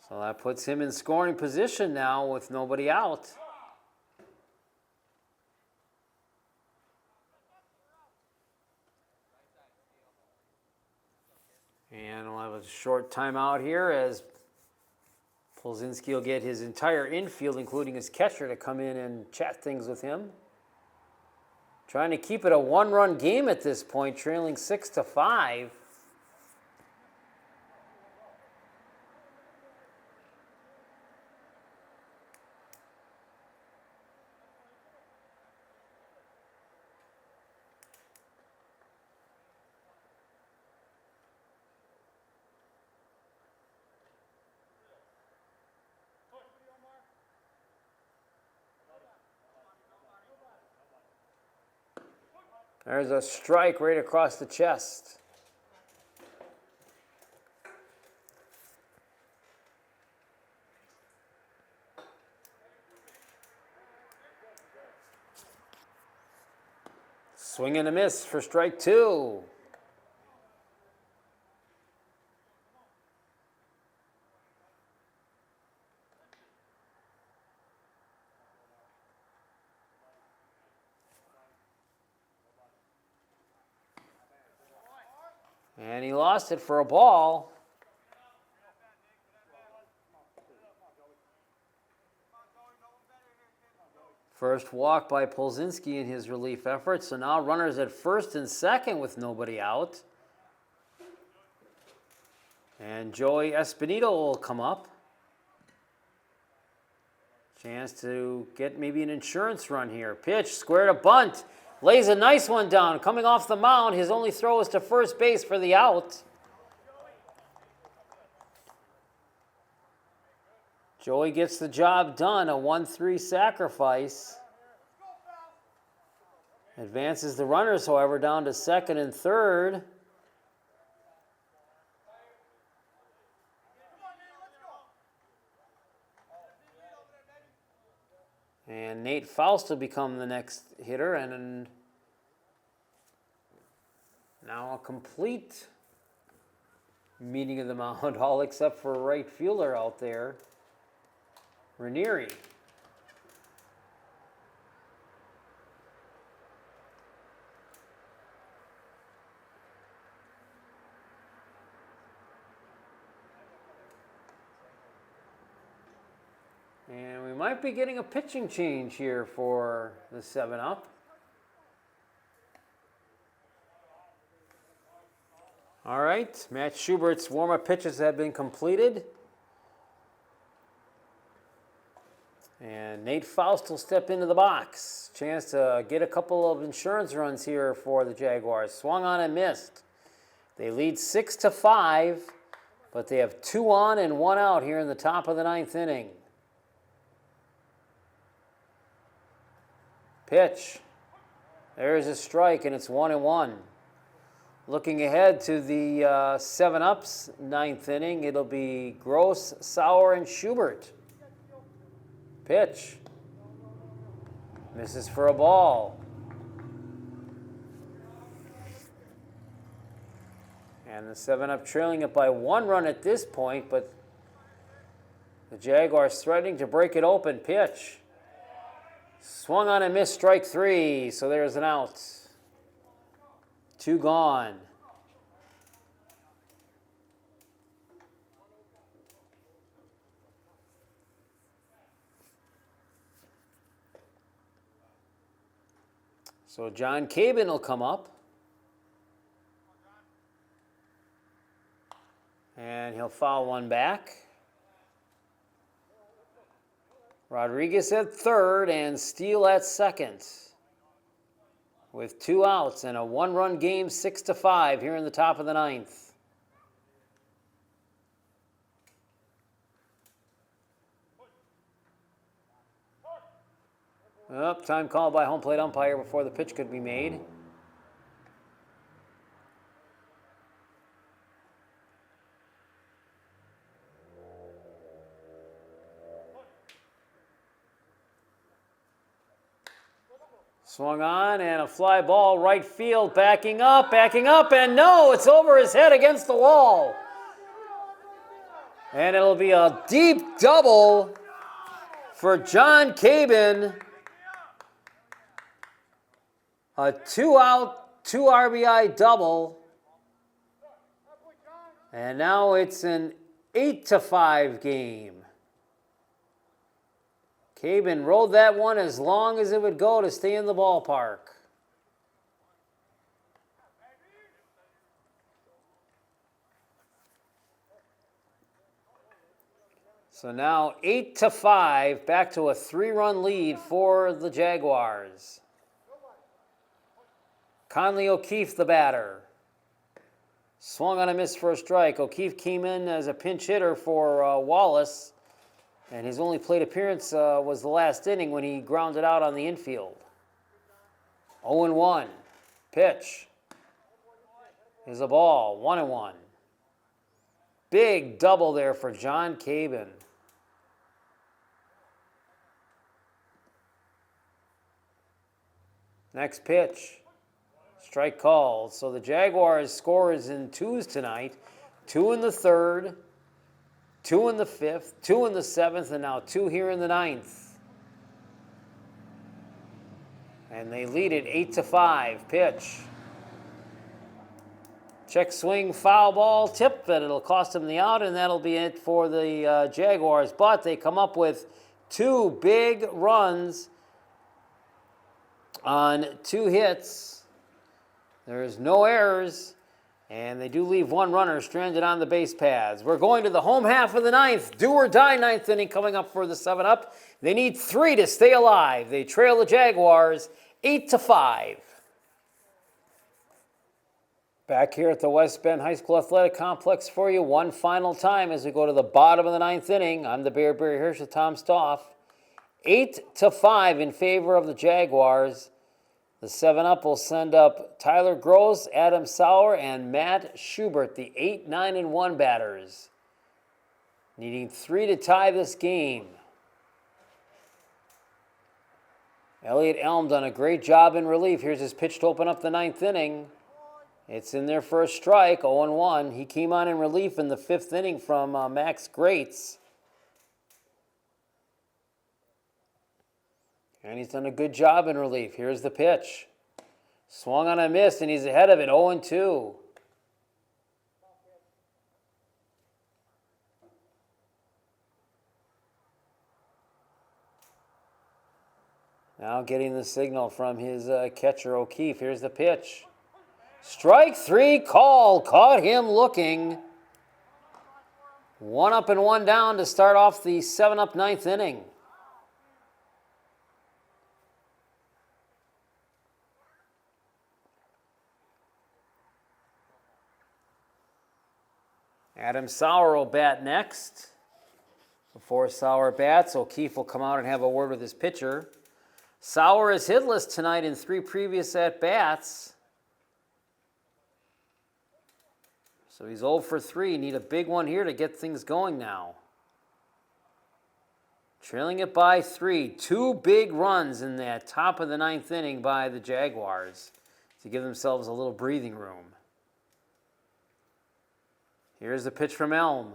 So that puts him in scoring position now with nobody out. And we'll have a short timeout here as Polzinski will get his entire infield, including his catcher, to come in and chat things with him. Trying to keep it a 1-run game at this point, trailing 6-5. There's a strike right across the chest. Swing and a miss for strike 2. And he lost it for a ball. First walk by Polzinski in his relief effort. So now runners at first and second with nobody out. And Joey Espinito will come up. Chance to get maybe an insurance run here. Pitch, square to bunt. Lays a nice one down. Coming off the mound, his only throw is to first base for the out. Joey gets the job done, a 1-3 sacrifice. Advances the runners, however, down to second and third. And Nate Faust will become the next hitter, and now a complete meeting of the mound, all except for a right fielder out there, Ranieri. And we might be getting a pitching change here for the 7-up. All right, Matt Schubert's warm-up pitches have been completed. And Nate Faust will step into the box. Chance to get a couple of insurance runs here for the Jaguars. Swung on and missed. They lead 6-5, but they have 2 on and 1 out here in the top of the 9th inning. Pitch. There's a strike, and it's 1-1. Looking ahead to the 7-ups, 9th inning, it'll be Gross, Sauer, and Schubert. Pitch. Misses for a ball. And the 7-up trailing it by 1 run at this point, but the Jaguars threatening to break it open. Pitch. Swung on and missed, strike 3, so there's an out. 2 gone. So John Cabin will come up. And he'll foul one back. Rodriguez at third and Steele at second. With 2 outs and a 1-run game, 6-5 here in the top of the 9th. Time called by home plate umpire before the pitch could be made. Swung on and a fly ball, right field, backing up, and no, it's over his head against the wall. And it'll be a deep double for John Cabin. A 2-out, 2 RBI double. And now it's an 8-5 game. Cabin rode that one as long as it would go to stay in the ballpark. So now 8-5, back to a 3-run lead for the Jaguars. Conley O'Keefe, the batter. Swung on a miss for a strike. O'Keefe came in as a pinch hitter for Wallace. And his only plate appearance was the last inning when he grounded out on the infield. 0-1. Pitch. Is a ball. 1-1. Big double there for John Cabin. Next pitch. Strike called. So the Jaguars score is in 2s tonight. 2 in the 3rd. 2 in the 5th, 2 in the 7th, and now 2 here in the 9th. And they lead it 8-5. Pitch. Check swing, foul ball, tip, and it'll cost them the out, and that'll be it for the Jaguars. But they come up with 2 big runs on 2 hits. There's no errors. And they do leave one runner stranded on the base paths. We're going to the home half of the ninth. Do or die ninth inning coming up for the 7-up. They need 3 to stay alive. They trail the Jaguars 8-5. Back here at the West Bend High School Athletic Complex for you one final time as we go to the bottom of the 9th inning. I'm the Bear Barry Hirsch with Tom Stoff. 8-5 in favor of the Jaguars. The 7-up will send up Tyler Gross, Adam Sauer, and Matt Schubert, the 8, 9, and 1 batters. Needing 3 to tie this game. Elliott Elm done a great job in relief. Here's his pitch to open up the 9th inning. It's in there for a strike, 0-1. He came on in relief in the 5th inning from Max Greats. And he's done a good job in relief. Here's the pitch. Swung on a miss, and he's ahead of it, 0-2. Now getting the signal from his catcher, O'Keefe. Here's the pitch. Strike 3 call. Caught him looking. 1 up and 1 down to start off the 7-up 9th inning. Adam Sauer will bat next. Before Sauer bats, O'Keefe will come out and have a word with his pitcher. Sauer is hitless tonight in 3 previous at-bats. So he's 0 for 3. Need a big one here to get things going now. Trailing it by 3. 2 big runs in that top of the 9th inning by the Jaguars to give themselves a little breathing room. Here's the pitch from Elm.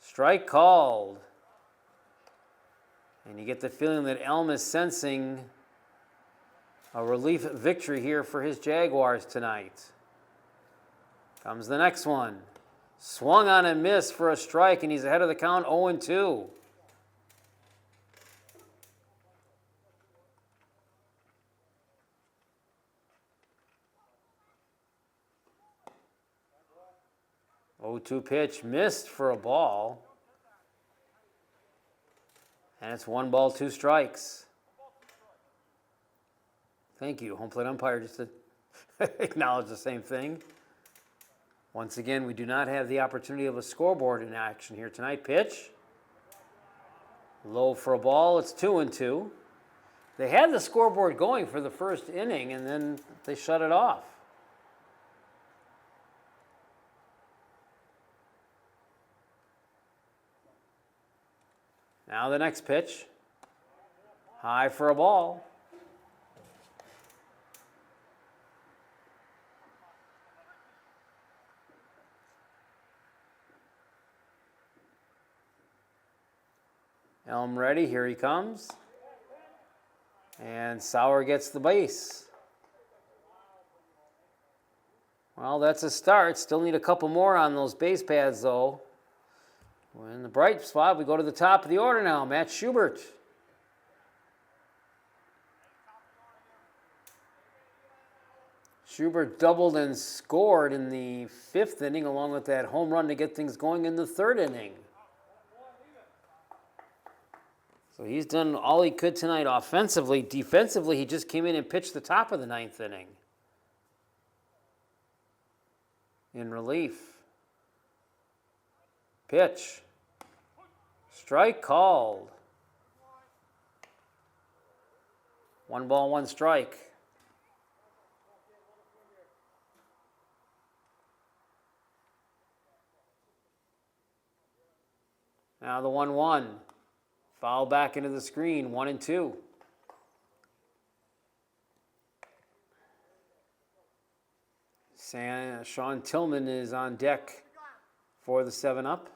Strike called. And you get the feeling that Elm is sensing a relief victory here for his Jaguars tonight. Comes the next one. Swung on and missed for a strike, and he's ahead of the count 0-2. Oh-2 pitch missed for a ball. And it's 1 ball, 2 strikes. Thank you, home plate umpire, just to acknowledge the same thing. Once again, we do not have the opportunity of a scoreboard in action here tonight. Pitch. Low for a ball. It's 2-2. They had the scoreboard going for the first inning, and then they shut it off. Now the next pitch. High for a ball. Elm ready, here he comes. And Sauer gets the base. Well, that's a start. Still need a couple more on those base paths, though. We're in the bright spot. We go to the top of the order now. Matt Schubert. Schubert doubled and scored in the 5th inning, along with that home run to get things going in the 3rd inning. So he's done all he could tonight offensively. Defensively, he just came in and pitched the top of the 9th inning in relief. Pitch. Strike called. 1 ball, 1 strike. Now the 1-1. Foul back into the screen, 1-2. Sean Tillman is on deck for the 7-up.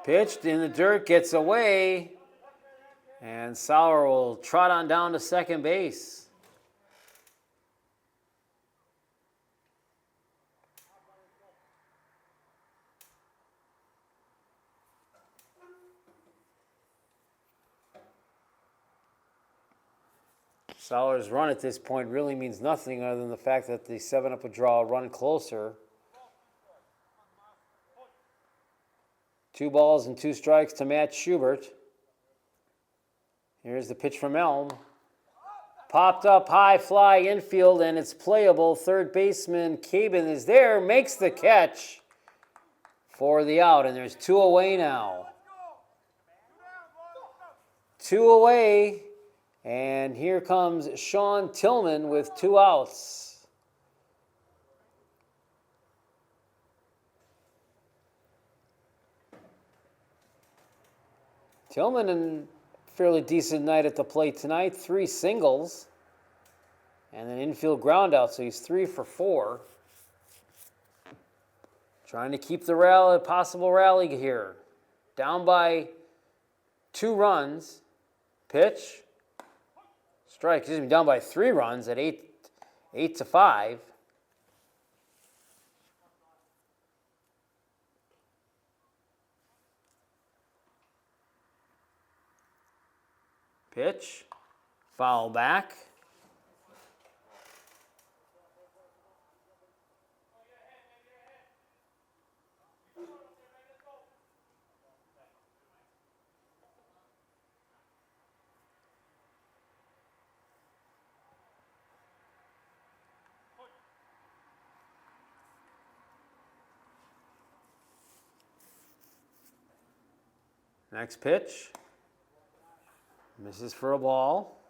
Pitched in the dirt, gets away. And Sauer will trot on down to second base. Sauer's run at this point really means nothing other than the fact that the 7-up would draw a run closer. 2 balls and 2 strikes to Matt Schubert. Here's the pitch from Elm. Popped up high fly infield, and it's playable. Third baseman Cabin is there, makes the catch for the out, and there's 2 away now. 2 away, and here comes Sean Tillman with 2 outs. Tillman in fairly decent night at the plate tonight. 3 singles and an infield ground out, so he's 3 for 4. Trying to keep the rally, possible rally here. Down by 2 runs. Pitch. Strike. Excuse me, down by 3 runs at 8-5. Pitch, foul back. Next pitch. Misses for a ball.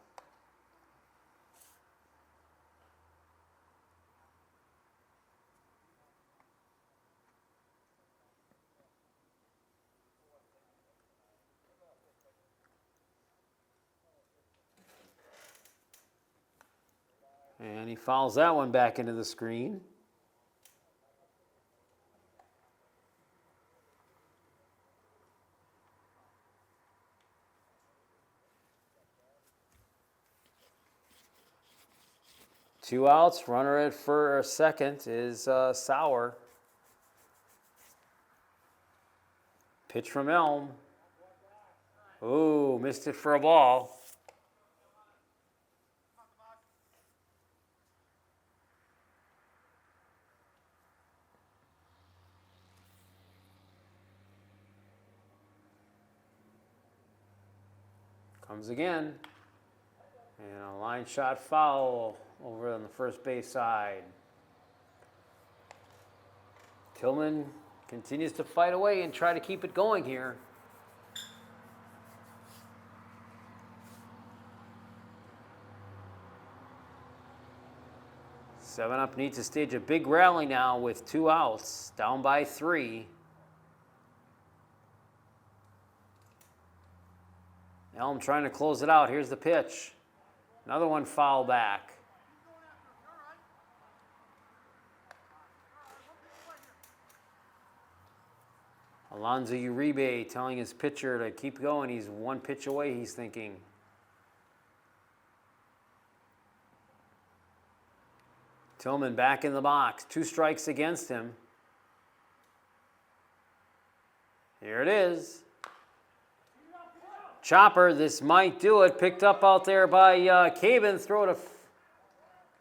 And he fouls that one back into the screen. Two outs, runner at for second is Sauer. Pitch from Elm. Ooh, missed it for a ball. Comes again. And a line shot foul over on the first base side. Tillman continues to fight away and try to keep it going here. Seven up needs to stage a big rally now with 2 outs, down by 3. Elm trying to close it out. Here's the pitch. Another one foul back. Alonzo Uribe telling his pitcher to keep going. He's 1 pitch away, he's thinking. Tillman back in the box. 2 strikes against him. Here it is. Chopper, this might do it. Picked up out there by Cabin. Throw to...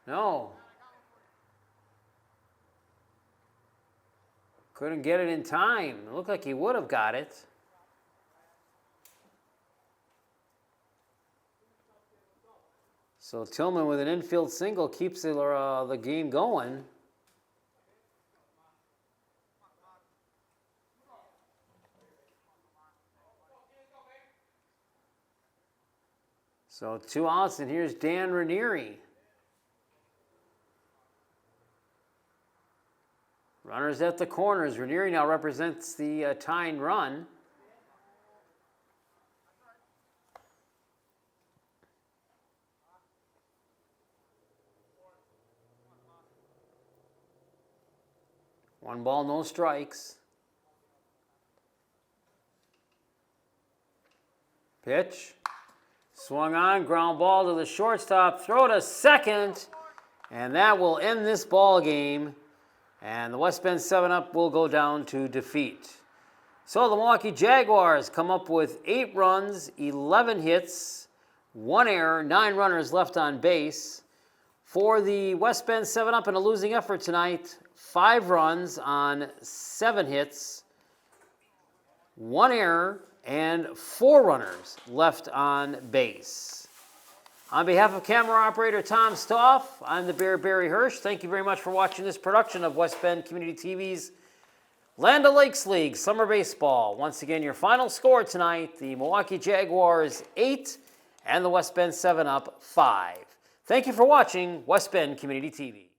No. Couldn't get it in time. It looked like he would have got it. So Tillman with an infield single keeps the game going. So 2 outs, and here's Dan Ranieri. Runners at the corners. Ranieri now represents the tying run. One ball, no strikes. Pitch. Swung on, ground ball to the shortstop, throw to second, and that will end this ball game. And the West Bend 7-up will go down to defeat. So the Milwaukee Jaguars come up with 8 runs, 11 hits, 1 error, 9 runners left on base. For the West Bend 7-Up in a losing effort tonight, 5 runs on 7 hits, 1 error, and 4 runners left on base. On behalf of camera operator Tom Stoff, I'm the Bear Barry Hirsch. Thank you very much for watching this production of West Bend Community TV's Land O'Lakes League Summer Baseball. Once again, your final score tonight, the Milwaukee Jaguars 8 and the West Bend 7-Up 5. Thank you for watching West Bend Community TV.